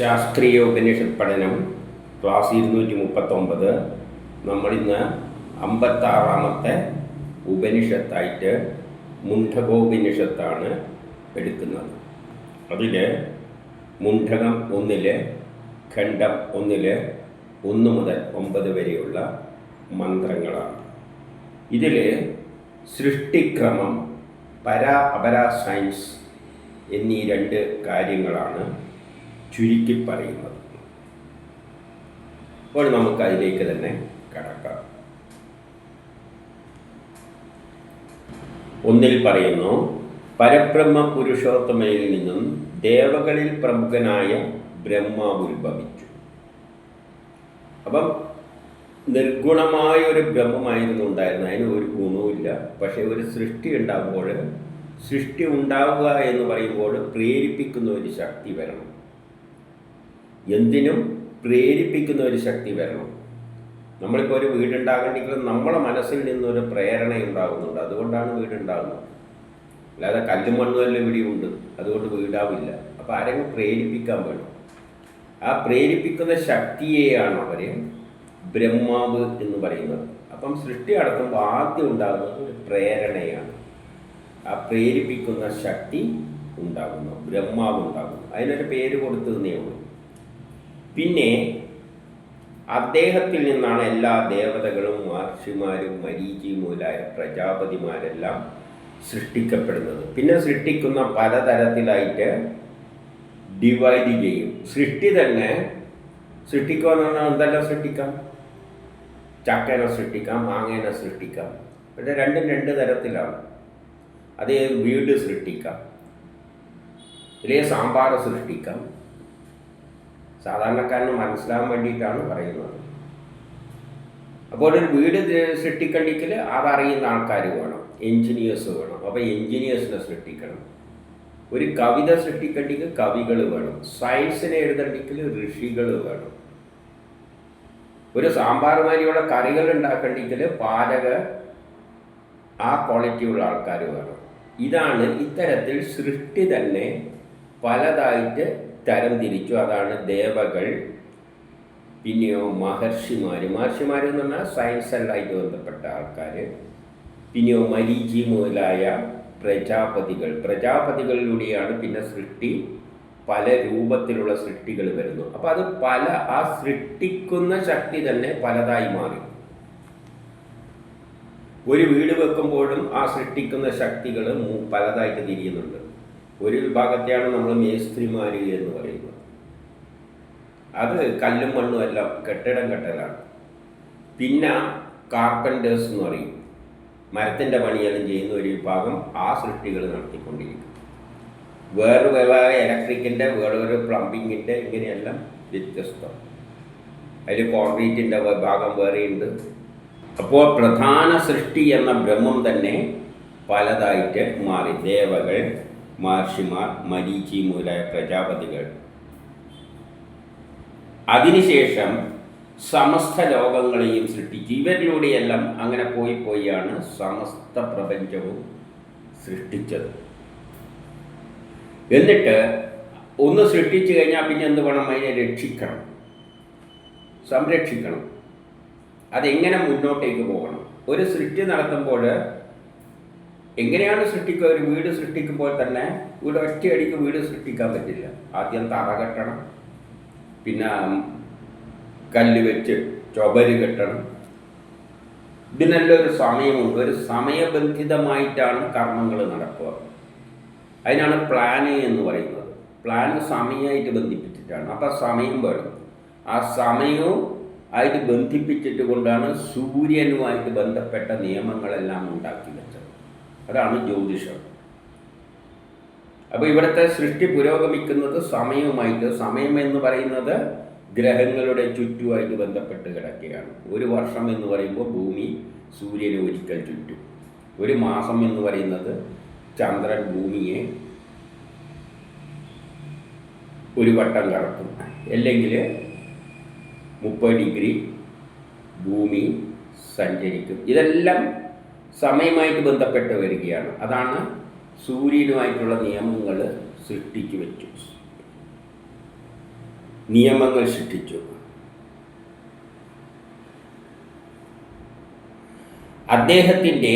ശാസ്ത്രീയ ഉപനിഷത്ത് പഠനം ക്ലാസ് 239. നമ്മളിന്ന് 56-ാമത്തെ ഉപനിഷത്തായിട്ട് മുണ്ഡകോപനിഷത്താണ് എടുക്കുന്നത്. അതിൽ മുണ്ഡകം 1 ഖണ്ഡം 1 1 മുതൽ 9 വരെയുള്ള മന്ത്രങ്ങളാണ്. ഇതിൽ സൃഷ്ടിക്രമം, പരാ അപരാ സയൻസ് എന്നീ 2 കാര്യങ്ങളാണ് ചുരുക്കി പറയുന്നത്. അപ്പോൾ നമുക്ക് അതിലേക്ക് തന്നെ കടക്കാം. 1 പറയുന്നു, പരബ്രഹ്മ പുരുഷോത്തമയിൽ നിന്നും ദേവകളിൽ പ്രമുഖനായ ബ്രഹ്മാവ് ഉത്ഭവിച്ചു. അപ്പം നിർഗുണമായ ഒരു ബ്രഹ്മമായിരുന്നു ഉണ്ടായിരുന്നത്. അതിന് ഒരു ഗുണവുമില്ല. പക്ഷേ ഒരു സൃഷ്ടി ഉണ്ടാകുമ്പോൾ, സൃഷ്ടി ഉണ്ടാവുക എന്ന് പറയുമ്പോൾ പ്രേരിപ്പിക്കുന്ന ഒരു ശക്തി വരണം. എന്തിനും പ്രേരിപ്പിക്കുന്ന ഒരു ശക്തി വരണം. നമ്മളിപ്പോൾ ഒരു വീടുണ്ടാകണമെങ്കിൽ നമ്മളെ മനസ്സിൽ നിന്നൊരു പ്രേരണ ഉണ്ടാകുന്നുണ്ട്. അതുകൊണ്ടാണ് വീടുണ്ടാകുന്നത്. അല്ലാതെ കല്ലും മണ്ണുമെല്ലാം ഇവിടെയുണ്ട്, അതുകൊണ്ട് വീടാവില്ല. അപ്പോൾ ആരെങ്കിലും പ്രേരിപ്പിക്കാൻ വേണം. ആ പ്രേരിപ്പിക്കുന്ന ശക്തിയെയാണ് അവർ ബ്രഹ്മാവ് എന്ന് പറയുന്നത്. അപ്പം സൃഷ്ടി നടത്തുമ്പോൾ ആദ്യം ഉണ്ടാകുന്നത് ഒരു പ്രേരണയാണ്. ആ പ്രേരിപ്പിക്കുന്ന ശക്തി ഉണ്ടാകുന്നു, ബ്രഹ്മാവ് ഉണ്ടാകുന്നു. അതിനൊരു പേര് കൊടുത്തതേ ഉള്ളൂ. പിന്നെ അദ്ദേഹത്തിൽ നിന്നാണ് എല്ലാ ദേവതകളും മഹർഷിമാരും മരീചി മുതലായ പ്രജാപതിമാരെല്ലാം സൃഷ്ടിക്കപ്പെടുന്നത്. പിന്നെ സൃഷ്ടിക്കുന്ന പലതരത്തിലായിട്ട് ഡിവൈഡ് ചെയ്യും. സൃഷ്ടി തന്നെ സൃഷ്ടിക്കുക എന്ന് പറഞ്ഞാൽ എന്തെല്ലാം സൃഷ്ടിക്കാം? ചക്കേനെ സൃഷ്ടിക്കാം, മാങ്ങേനെ സൃഷ്ടിക്കാം. പക്ഷേ രണ്ടും 2 തരത്തിലാണ്. അതേ വീട് സൃഷ്ടിക്കാം, ഇല്ലെങ്കിൽ സാമ്പാർ സൃഷ്ടിക്കാം. സാധാരണക്കാരന് മനസ്സിലാകാൻ വേണ്ടിയിട്ടാണ് പറയുന്നത്. അപ്പോൾ ഒരു വീട് സൃഷ്ടിക്കണമെങ്കിൽ അതറിയുന്ന ആൾക്കാർ വേണം, എൻജിനീയേഴ്സ് വേണം. അപ്പോൾ എൻജിനീയേഴ്സിനെ സൃഷ്ടിക്കണം. ഒരു കവിത സൃഷ്ടിക്കണമെങ്കിൽ കവികൾ വേണം. സയൻസിനെ എഴുതണമെങ്കിൽ ഋഷികൾ വേണം. ഒരു സാമ്പാർ മാതിരിയുള്ള കറികൾ ഉണ്ടാക്കണമെങ്കിൽ പാചക ആ ക്വാളിറ്റിയുള്ള ആൾക്കാർ വേണം. ഇതാണ് ഇത്തരത്തിൽ സൃഷ്ടി തന്നെ പലതായിട്ട് തരം തിരിച്ചു. അതാണ് ദേവകൾ, പിന്നെയോ മഹർഷിമാർ. മഹർഷിമാർ എന്ന് പറഞ്ഞാൽ സയൻസ് എല്ലായിട്ട് ബന്ധപ്പെട്ട ആൾക്കാർ. പിന്നെയോ മരീചി മുതലായ പ്രജാപതികൾ. പ്രജാപതികളിലൂടെയാണ് പിന്നെ സൃഷ്ടി, പല രൂപത്തിലുള്ള സൃഷ്ടികൾ വരുന്നു. അപ്പോൾ അത് ആ സൃഷ്ടിക്കുന്ന ശക്തി തന്നെ പലതായി മാറി. ഒരു വീട് വെക്കുമ്പോഴും ആ സൃഷ്ടിക്കുന്ന ശക്തികൾ പലതായിട്ട് തിരിയുന്നുണ്ട്. ഒരു വിഭാഗത്തെയാണ് നമ്മൾ മേസ്ത്രിമാർ എന്ന് പറയുന്നത്. അത് കല്ലും മണ്ണും എല്ലാം കെട്ടിടം കെട്ടലാണ്. പിന്നെ കാർപ്പൻറ്റേഴ്സ് എന്ന് പറയും, മരത്തിൻ്റെ പണിയെല്ലാം ചെയ്യുന്ന ഒരു വിഭാഗം ആ സൃഷ്ടികൾ നടത്തിക്കൊണ്ടിരിക്കും. വേറെ ഇലക്ട്രിക്കിൻ്റെ, വേറൊരു പ്ലംബിങ്ങിൻ്റെ, ഇങ്ങനെയെല്ലാം വ്യത്യസ്തം. അതിൽ കോൺക്രീറ്റിൻ്റെ വിഭാഗം വേറെയുണ്ട്. അപ്പോൾ പ്രധാന സൃഷ്ടി എന്ന ബ്രഹ്മം തന്നെ പലതായിട്ട് മാറി. ദേവകൾ, മഹർഷിമാർ, മരീചി മുതലായ പ്രജാപതികൾ. അതിനുശേഷം സമസ്ത ലോകങ്ങളെയും സൃഷ്ടിച്ചു. ഇവരിലൂടെയെല്ലാം അങ്ങനെ പോയാണ് സമസ്ത പ്രപഞ്ചവും സൃഷ്ടിച്ചത്. എന്നിട്ട് ഒന്ന് സൃഷ്ടിച്ചു കഴിഞ്ഞാൽ പിന്നെ എന്ത് വേണം? അതിനെ രക്ഷിക്കണം, സംരക്ഷിക്കണം. അതെങ്ങനെ മുന്നോട്ടേക്ക് പോകണം? ഒരു സൃഷ്ടി നടത്തുമ്പോൾ എങ്ങനെയാണ് സൃഷ്ടിക്കുക? ഒരു വീട് സൃഷ്ടിക്കുമ്പോൾ തന്നെ ഒറ്റയടിക്ക് വീട് സൃഷ്ടിക്കാൻ പറ്റില്ല. ആദ്യം തറ കെട്ടണം, പിന്നെ കല്ല് വെച്ച് ചുവര് കെട്ടണം. ഇതിനെല്ലാം ഒരു സമയമുണ്ട്. ഒരു സമയബന്ധിതമായിട്ടാണ് കർമ്മങ്ങൾ നടക്കുക. അതിനാണ് പ്ലാന് എന്ന് പറയുന്നത്. പ്ലാന് സമയമായിട്ട് ബന്ധിപ്പിച്ചിട്ടാണ്. അപ്പം സമയം വേണം. ആ സമയവും ആയിട്ട് ബന്ധിപ്പിച്ചിട്ട് കൊണ്ടാണ് സൂര്യനുമായിട്ട് ബന്ധപ്പെട്ട നിയമങ്ങളെല്ലാം ഉണ്ടാക്കി വെച്ചത്. അതാണ് ജ്യോതിഷം. അപ്പോൾ ഇവിടുത്തെ സൃഷ്ടി പുരോഗമിക്കുന്നത് സമയവുമായിട്ട്. സമയം എന്ന് പറയുന്നത് ഗ്രഹങ്ങളുടെ ചുറ്റുമായിട്ട് ബന്ധപ്പെട്ട് കിടക്കുകയാണ്. ഒരു വർഷം എന്ന് പറയുമ്പോൾ ഭൂമി സൂര്യനെ ഒരിക്കൽ ചുറ്റും. ഒരു മാസം എന്ന് പറയുന്നത് ചന്ദ്രൻ ഭൂമിയെ ഒരു വട്ടം കറക്കും. അല്ലെങ്കിൽ 30 ഡിഗ്രി ഭൂമി സഞ്ചരിക്കും. ഇതെല്ലാം സമയമായിട്ട് ബന്ധപ്പെട്ട് വരികയാണ്. അതാണ് സൂര്യനുമായിട്ടുള്ള നിയമങ്ങൾ സൃഷ്ടിച്ചു വെച്ചു. നിയമങ്ങൾ സൃഷ്ടിച്ചു. അദ്ദേഹത്തിൻ്റെ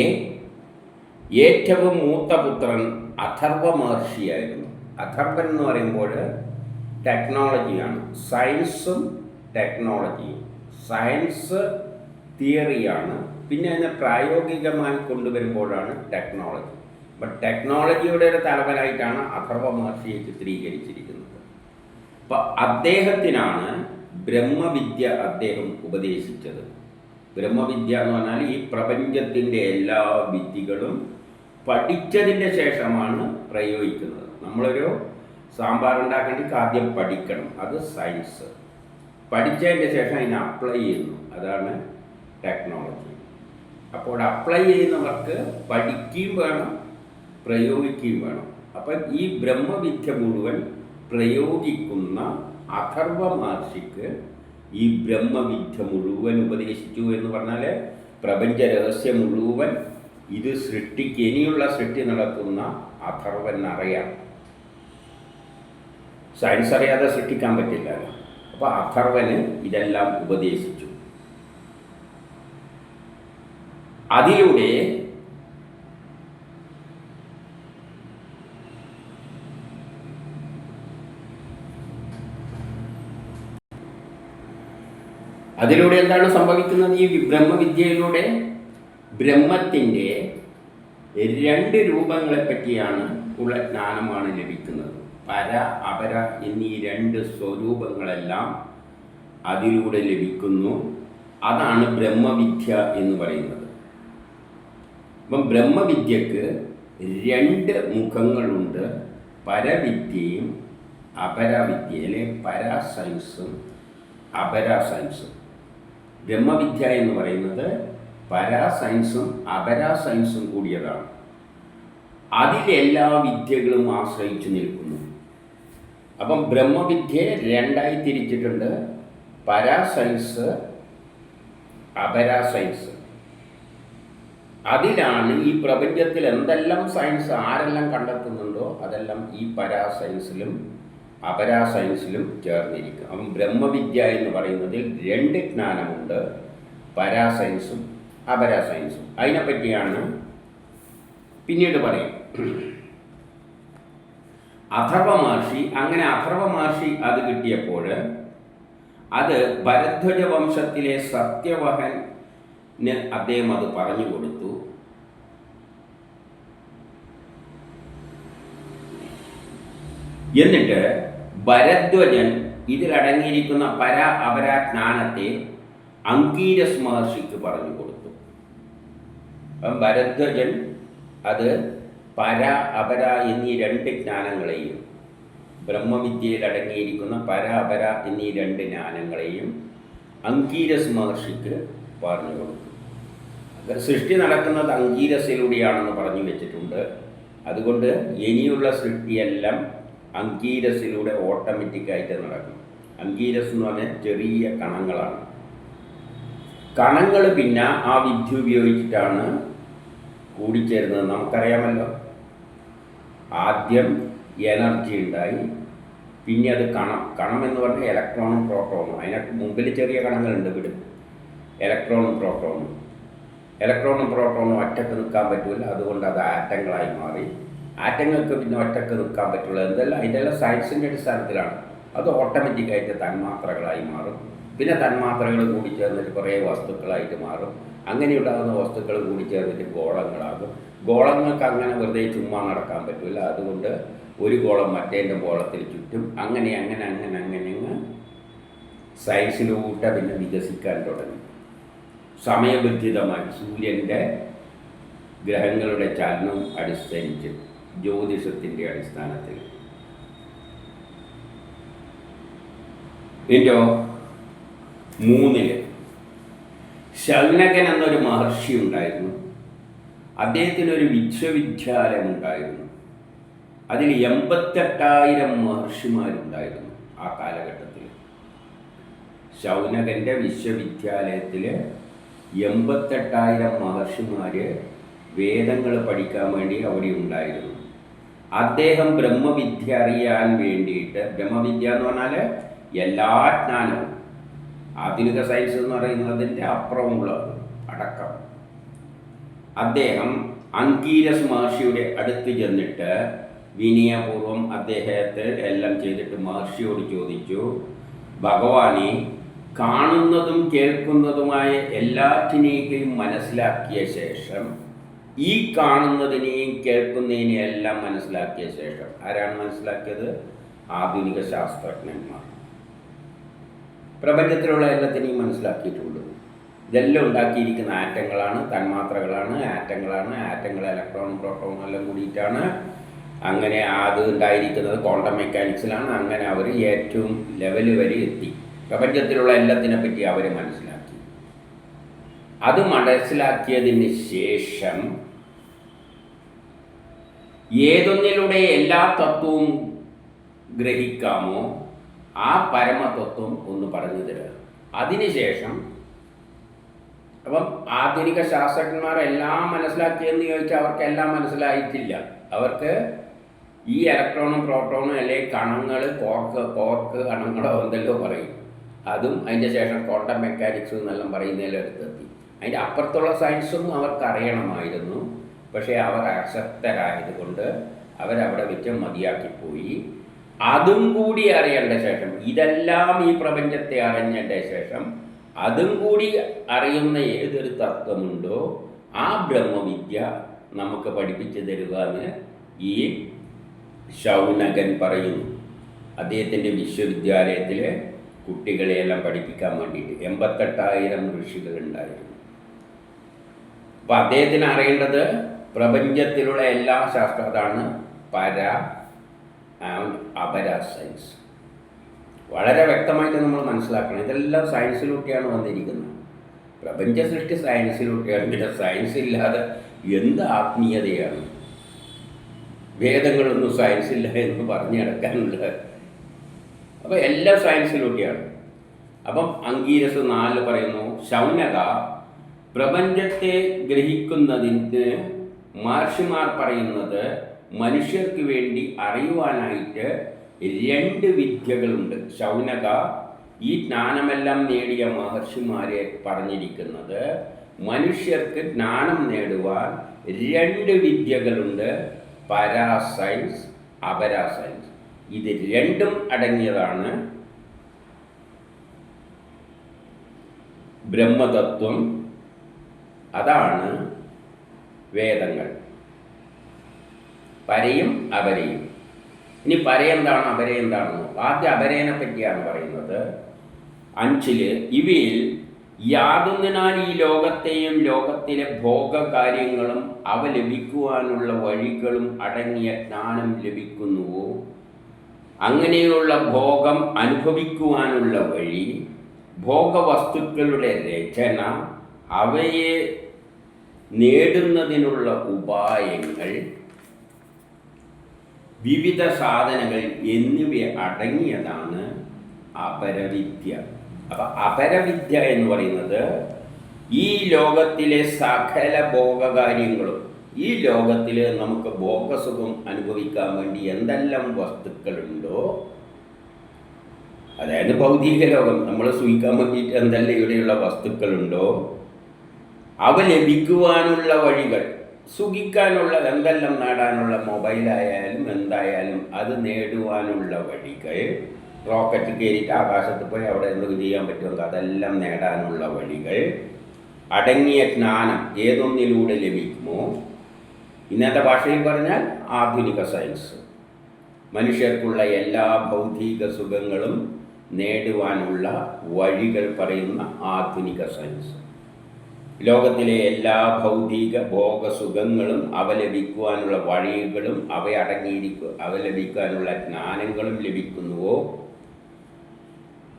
ഏറ്റവും മൂത്ത പുത്രൻ അഥർവ മഹർഷിയായിരുന്നു. അഥർവൻ എന്ന് പറയുമ്പോൾ ടെക്നോളജിയാണ്, സയൻസും ടെക്നോളജിയും. സയൻസ് തിയറിയാണ്, പിന്നെ അതിനെ പ്രായോഗികമായി കൊണ്ടുവരുമ്പോഴാണ് ടെക്നോളജി. അപ്പം ടെക്നോളജിയുടെ ഒരു തലവനായിട്ടാണ് അഥർവ മഹർഷിയെ ചിത്രീകരിച്ചിരിക്കുന്നത്. അപ്പം അദ്ദേഹത്തിനാണ് ബ്രഹ്മവിദ്യ അദ്ദേഹം ഉപദേശിച്ചത്. ബ്രഹ്മവിദ്യ എന്ന് പറഞ്ഞാൽ ഈ പ്രപഞ്ചത്തിൻ്റെ എല്ലാ വിദ്യകളും പഠിച്ചതിൻ്റെ ശേഷമാണ് പ്രയോഗിക്കുന്നത്. നമ്മളൊരു സാമ്പാർ ഉണ്ടാക്കണമെങ്കിൽ ആദ്യം പഠിക്കണം, അത് സയൻസ്. പഠിച്ചതിൻ്റെ ശേഷം അതിനെ അപ്ലൈ ചെയ്യുന്നു, അതാണ് ടെക്നോളജി. അപ്പോൾ അപ്ലൈ ചെയ്യുന്നവർക്ക് പഠിക്കുകയും വേണം, പ്രയോഗിക്കുകയും വേണം. അപ്പം ഈ ബ്രഹ്മവിദ്യ മുഴുവൻ പ്രയോഗിക്കുന്ന അഥർവ മഹർഷിക്ക് ഈ ബ്രഹ്മവിദ്യ മുഴുവൻ ഉപദേശിച്ചു എന്ന് പറഞ്ഞാൽ പ്രപഞ്ച രഹസ്യം മുഴുവൻ ഇത് സൃഷ്ടിക്ക് ഇനിയുള്ള സൃഷ്ടി നടത്തുന്ന അഥർവൻ അറിയാം. സയൻസ് അറിയാതെ സൃഷ്ടിക്കാൻ പറ്റില്ലല്ലോ. അപ്പോൾ അഥർവന് ഇതെല്ലാം ഉപദേശിച്ചു. അതിലൂടെ എന്താണ് സംഭവിക്കുന്നത്? ഈ ബ്രഹ്മവിദ്യയിലൂടെ ബ്രഹ്മത്തിൻ്റെ 2 രൂപങ്ങളെ പറ്റിയാണ് ഉള്ള ജ്ഞാനമാണ് ലഭിക്കുന്നത്. പര അപര എന്നീ 2 സ്വരൂപങ്ങളെല്ലാം അതിലൂടെ ലഭിക്കുന്നു. അതാണ് ബ്രഹ്മവിദ്യ എന്ന് പറയുന്നത്. അപ്പം ബ്രഹ്മവിദ്യക്ക് 2 മുഖങ്ങളുണ്ട്, പരവിദ്യയും അപരവിദ്യയിലെ പരാസയൻസും അപരാസയൻസും. ബ്രഹ്മവിദ്യ എന്ന് പറയുന്നത് പരാസയൻസും അപരാസയൻസും കൂടിയതാണ്. അതിലെല്ലാ വിദ്യകളും ആശ്രയിച്ചു നിൽക്കുന്നു. അപ്പം ബ്രഹ്മവിദ്യയെ 2ആയി തിരിച്ചിട്ടുണ്ട്, പരാസയൻസ് അപരാസയൻസ്. അതിലാണ് ഈ പ്രപഞ്ചത്തിൽ എന്തെല്ലാം സയൻസ് ആരെല്ലാം കണ്ടെത്തുന്നുണ്ടോ അതെല്ലാം ഈ പരാസയൻസിലും അപരാസയൻസിലും ചേർന്നിരിക്കും. അപ്പം ബ്രഹ്മവിദ്യ എന്ന് പറയുന്നതിൽ 2 ജ്ഞാനമുണ്ട്, പരാസയൻസും അപരാസയൻസും. അതിനെപ്പറ്റിയാണ് പിന്നീട് പറയും. അഥർവ മഹർഷി, അങ്ങനെ അഥർവ മഹർഷി അത് കിട്ടിയപ്പോൾ അത് ഭരദ്വജ വംശത്തിലെ സത്യവഹന് അദ്ദേഹം അത് പറഞ്ഞു കൊടുത്തു. എന്നിട്ട് ഭരദ്വജൻ ഇതിലടങ്ങിയിരിക്കുന്ന പര അപര ജ്ഞാനത്തെ അങ്കീരസ് മഹർഷിക്ക് പറഞ്ഞു കൊടുത്തു. അപ്പം ഭരദ്വജൻ അത് പര അപര എന്നീ 2 ജ്ഞാനങ്ങളെയും, ബ്രഹ്മവിദ്യയിൽ അടങ്ങിയിരിക്കുന്ന പര അപര എന്നീ 2 ജ്ഞാനങ്ങളെയും അങ്കീരസ് മഹർഷിക്ക് പറഞ്ഞു കൊടുത്തു. സൃഷ്ടി നടക്കുന്നത് അങ്കീരസിലൂടെയാണെന്ന് പറഞ്ഞു വെച്ചിട്ടുണ്ട്. അതുകൊണ്ട് ഇനിയുള്ള സൃഷ്ടിയെല്ലാം അങ്കീരസിലൂടെ ഓട്ടോമാറ്റിക്കായിട്ട് നടക്കും. അങ്കീരസ് എന്ന് പറഞ്ഞാൽ ചെറിയ കണങ്ങളാണ്. കണങ്ങൾ പിന്നെ ആ വിദ്യ ഉപയോഗിച്ചിട്ടാണ് കൂടിച്ചേരുന്നത്. നമുക്കറിയാമല്ലോ, ആദ്യം എനർജി ഉണ്ടായി, പിന്നെ അത് കണം എന്ന് പറഞ്ഞാൽ ഇലക്ട്രോണും പ്രോട്ടോണും. അതിനകത്ത് മുമ്പിൽ ചെറിയ കണങ്ങളുണ്ട്, വിടും ഇലക്ട്രോണും പ്രോട്ടോണും ഒറ്റക്ക് നിൽക്കാൻ പറ്റില്ല. അതുകൊണ്ട് അത് ആറ്റങ്ങളായി മാറി. ആറ്റങ്ങൾക്ക് പിന്നെ ഒറ്റക്ക് നിൽക്കാൻ പറ്റുള്ളൂ. എന്തെല്ലാം അതിൻ്റെല്ലാം സയൻസിൻ്റെ അടിസ്ഥാനത്തിലാണ്. അത് ഓട്ടോമാറ്റിക്കായിട്ട് തന്മാത്രകളായി മാറും. പിന്നെ തന്മാത്രകൾ കൂടിച്ചേർന്നിട്ട് കുറേ വസ്തുക്കളായിട്ട് മാറും. അങ്ങനെയുണ്ടാകുന്ന വസ്തുക്കൾ കൂടിച്ചേർന്നിട്ട് ഗോളങ്ങളാകും. ഗോളങ്ങൾക്ക് അങ്ങനെ വെറുതെ ചുമ്മാ നടക്കാൻ പറ്റില്ല. അതുകൊണ്ട് ഒരു ഗോളം മറ്റേൻ്റെ ഗോളത്തിൽ ചുറ്റും അങ്ങനെ സയൻസിലൂടെ പിന്നെ വികസിക്കാൻ തുടങ്ങി. സമയബന്ധിതമായി സൂര്യൻ്റെ ഗ്രഹങ്ങളുടെ ചലനം അടിസ്ഥാനിച്ച് ജ്യോതിഷത്തിൻ്റെ അടിസ്ഥാനത്തിൽ. ഇതിൻ്റെ 3 ശൗനകൻ എന്നൊരു മഹർഷി ഉണ്ടായിരുന്നു. അദ്ദേഹത്തിനൊരു വിശ്വവിദ്യാലയം ഉണ്ടായിരുന്നു. അതിൽ 88,000 മഹർഷിമാരുണ്ടായിരുന്നു ആ കാലഘട്ടത്തിൽ. ശൗനകൻ്റെ വിശ്വവിദ്യാലയത്തിൽ 88,000 മഹർഷിമാർ വേദങ്ങൾ പഠിക്കാൻ വേണ്ടി അവിടെ ഉണ്ടായിരുന്നു. അദ്ദേഹം ബ്രഹ്മവിദ്യ അറിയാൻ വേണ്ടിയിട്ട്, ബ്രഹ്മവിദ്യ എന്ന് പറഞ്ഞാൽ എല്ലാ ജ്ഞാനവും, ആധുനിക സയൻസ് എന്ന് പറയുന്നതിൻ്റെ അപ്പുറമുള്ളത് അടക്കം. അദ്ദേഹം അങ്കീരസ് മഹർഷിയുടെ അടുത്ത് ചെന്നിട്ട് വിനയപൂർവം അദ്ദേഹത്തെ എല്ലാം ചെയ്തിട്ട് മഹർഷിയോട് ചോദിച്ചു, ഭഗവാനെ, കാണുന്നതും കേൾക്കുന്നതുമായ എല്ലാറ്റിനെയും മനസ്സിലാക്കിയ ശേഷം, ഈ കാണുന്നതിനെയും കേൾക്കുന്നതിനെയും എല്ലാം മനസ്സിലാക്കിയ ശേഷം, ആരാണ് മനസ്സിലാക്കിയത്? ആധുനിക ശാസ്ത്രജ്ഞന്മാർ. പ്രപഞ്ചത്തിലുള്ള എല്ലാത്തിനെയും മനസ്സിലാക്കിയിട്ടുണ്ട്. ഇതെല്ലാം ഉണ്ടാക്കിയിരിക്കുന്ന ആറ്റങ്ങളാണ്, തന്മാത്രകളാണ്, ആറ്റങ്ങൾ ഇലക്ട്രോണും പ്രോട്ടോണും എല്ലാം കൂടിയിട്ടാണ്. അങ്ങനെ അത് ഉണ്ടായിരിക്കുന്നത് ക്വാണ്ടം മെക്കാനിക്സിലാണ്. അങ്ങനെ അവർ ഏറ്റവും ലെവൽ വരെ എത്തി. പ്രപഞ്ചത്തിലുള്ള എല്ലാത്തിനെ പറ്റി അവർ മനസ്സിലാക്കി. അത് മനസ്സിലാക്കിയതിന് ശേഷം ഏതൊന്നിലൂടെ എല്ലാ തത്വവും ഗ്രഹിക്കാമോ ആ പരമതത്വം ഒന്ന് പറഞ്ഞു തരിക. അതിനുശേഷം അപ്പം ആധുനിക ശാസ്ത്രജ്ഞന്മാരെല്ലാം മനസ്സിലാക്കിയെന്ന് ചോദിച്ചാൽ അവർക്കെല്ലാം മനസ്സിലായിട്ടില്ല. അവർക്ക് ഈ ഇലക്ട്രോണും പ്രോട്ടോണും അല്ലെങ്കിൽ കണങ്ങൾ, കോർക്ക് കണങ്ങളോ എന്തെല്ലോ പറയും. അതും അതിൻ്റെ ശേഷം ക്വാണ്ടം മെക്കാനിക്സ് എന്നെല്ലാം പറയുന്നതിലെടുത്തെത്തി. അതിൻ്റെ അപ്പുറത്തുള്ള സയൻസൊന്നും അവർക്ക് അറിയണമായിരുന്നു. പക്ഷേ അവർ അശക്തരായതുകൊണ്ട് അവരവിടെ വെച്ച് മതിയാക്കിപ്പോയി. അതും കൂടി അറിയേണ്ട ശേഷം, ഇതെല്ലാം ഈ പ്രപഞ്ചത്തെ അറിഞ്ഞതിൻ്റെ ശേഷം അതും കൂടി അറിയുന്ന ഏതൊരു തത്വമുണ്ടോ ആ ബ്രഹ്മവിദ്യ നമുക്ക് പഠിപ്പിച്ചു തരുക എന്ന് ഈ ശൗനകൻ പറയുന്നു. അദ്ദേഹത്തിൻ്റെ വിശ്വവിദ്യാലയത്തിലെ കുട്ടികളെയെല്ലാം പഠിപ്പിക്കാൻ വേണ്ടിയിട്ട് 88,000 ഋഷികളുണ്ടായിരുന്നു. അപ്പോൾ അദ്ദേഹത്തിന് അറിയേണ്ടത് പ്രപഞ്ചത്തിലുള്ള എല്ലാ ശാസ്ത്രം, അതാണ് പര ആൻഡ് അപര സയൻസ്. വളരെ വ്യക്തമായിട്ട് നമ്മൾ മനസ്സിലാക്കണം. ഇതെല്ലാം സയൻസിലൂടെയാണ് വന്നിരിക്കുന്നത്. പ്രപഞ്ച സൃഷ്ടി സയൻസിലൂടെയാണ്. പിന്നെ സയൻസ് ഇല്ലാതെ എന്ത് ആത്മീയതയാണ്? വേദങ്ങളൊന്നും സയൻസ് ഇല്ല എന്ന് പറഞ്ഞു നടക്കാനുള്ള. അപ്പോൾ എല്ലാം സയൻസിലൂടെയാണ്. അപ്പം അങ്കീരസ് 4 പറയുന്നു, ശൗനക, പ്രപഞ്ചത്തെ ഗ്രഹിക്കുന്നതിന് മഹർഷിമാർ പറയുന്നത് മനുഷ്യർക്ക് വേണ്ടി അറിയുവാനായിട്ട് 2 വിദ്യകളുണ്ട്. ശൗനക, ഈ ജ്ഞാനമെല്ലാം നേടിയ മഹർഷിമാരെ പറഞ്ഞിരിക്കുന്നത് മനുഷ്യർക്ക് ജ്ഞാനം നേടുവാൻ 2 വിദ്യകളുണ്ട്. പരാ സയൻസ്, അപരാ സയൻസ്. ഇത് രണ്ടും അടങ്ങിയതാണ് ബ്രഹ്മതത്വം. അതാണ് വേദങ്ങൾ. പരയും അപരയും. ഇനി പരയെന്താണ് അപരയെന്താണെന്നോ? ആദ്യം അപരേനെ പറ്റിയാണ് പറയുന്നത്. 5 ഇവയിൽ യാതൊന്നിനാൽ ഈ ലോകത്തെയും ലോകത്തിലെ ഭോഗകാര്യങ്ങളും അവ ലഭിക്കുവാനുള്ള വഴികളും അടങ്ങിയ ജ്ഞാനം ലഭിക്കുന്നുവോ, അങ്ങനെയുള്ള ഭോഗം അനുഭവിക്കുവാനുള്ള വഴി, ഭോഗവസ്തുക്കളുടെ രചന, അവയെ നേടുന്നതിനുള്ള ഉപായങ്ങൾ, വിവിധ സാധനങ്ങൾ എന്നിവ അടങ്ങിയതാണ് അപരവിദ്യ. അപ്പം അപരവിദ്യ എന്ന് പറയുന്നത് ഈ ലോകത്തിലെ സകല ഭോഗകാര്യങ്ങളും, ഈ ലോകത്തിൽ നമുക്ക് ഭോഗസുഖം അനുഭവിക്കാൻ വേണ്ടി എന്തെല്ലാം വസ്തുക്കളുണ്ടോ, അതായത് ഭൗതിക ലോകം നമ്മൾ സുഖിക്കാൻ വേണ്ടിയിട്ട് എന്തെല്ലാം ഇവിടെയുള്ള വസ്തുക്കളുണ്ടോ, അവ ലഭിക്കുവാനുള്ള വഴികൾ, സുഖിക്കാനുള്ള എന്തെല്ലാം നേടാനുള്ള മൊബൈലായാലും എന്തായാലും അത് നേടുവാനുള്ള വഴികൾ, റോക്കറ്റ് കയറിയിട്ട് ആകാശത്ത് പോയി അവിടെ എന്തൊക്കെ ചെയ്യാൻ പറ്റുമെങ്കിൽ അതെല്ലാം നേടാനുള്ള വഴികൾ അടങ്ങിയ ജ്ഞാനം ഏതൊന്നിലൂടെ ലഭിക്കുമോ, ഇന്നത്തെ ഭാഷയിൽ പറഞ്ഞാൽ ആധുനിക സയൻസ്, മനുഷ്യർക്കുള്ള എല്ലാ ഭൗതിക സുഖങ്ങളും നേടുവാനുള്ള വഴികൾ പറയുന്ന ആധുനിക സയൻസ്, ലോകത്തിലെ എല്ലാ ഭൗതിക ഭോഗസുഖങ്ങളും അവ ലഭിക്കുവാനുള്ള വഴികളും അവ ലഭിക്കാനുള്ള ജ്ഞാനങ്ങളും ലഭിക്കുന്നുവോ,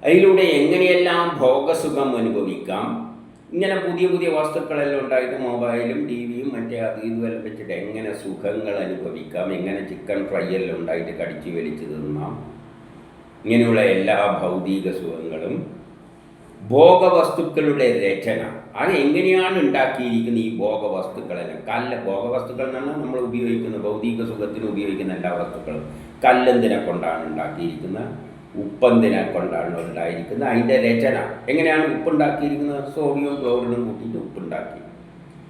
അതിലൂടെ എങ്ങനെയെല്ലാം ഭോഗസുഖം അനുഭവിക്കാം, ഇങ്ങനെ പുതിയ പുതിയ വസ്തുക്കളെല്ലാം ഉണ്ടായിട്ട് മൊബൈലും ടി വിയും മറ്റേ അത് ഇതുമെല്ലാം വെച്ചിട്ട് എങ്ങനെ സുഖങ്ങൾ അനുഭവിക്കാം, എങ്ങനെ ചിക്കൻ ഫ്രൈ എല്ലാം ഉണ്ടായിട്ട് കടിച്ചു വലിച്ചു തിന്നാം, ഇങ്ങനെയുള്ള എല്ലാ ഭൗതിക സുഖങ്ങളും, ഭോഗവസ്തുക്കളുടെ രചന, അത് എങ്ങനെയാണ് ഉണ്ടാക്കിയിരിക്കുന്ന ഈ ഭോഗവസ്തുക്കളെല്ലാം. ഭോഗവസ്തുക്കൾ എന്ന് പറഞ്ഞാൽ നമ്മൾ ഉപയോഗിക്കുന്ന ഭൗതിക സുഖത്തിന് ഉപയോഗിക്കുന്ന എല്ലാ വസ്തുക്കളും. കല്ലെന്തിനെ കൊണ്ടാണ് ഉണ്ടാക്കിയിരിക്കുന്നത്, ഉപ്പെന്തിനെ കൊണ്ടാണ് ഉണ്ടായിരിക്കുന്നത്, അതിൻ്റെ രചന എങ്ങനെയാണ് ഉപ്പുണ്ടാക്കിയിരിക്കുന്നത്, സോഡിയം ക്ലോറിനും കൂട്ടിയിട്ട് ഉപ്പുണ്ടാക്കി.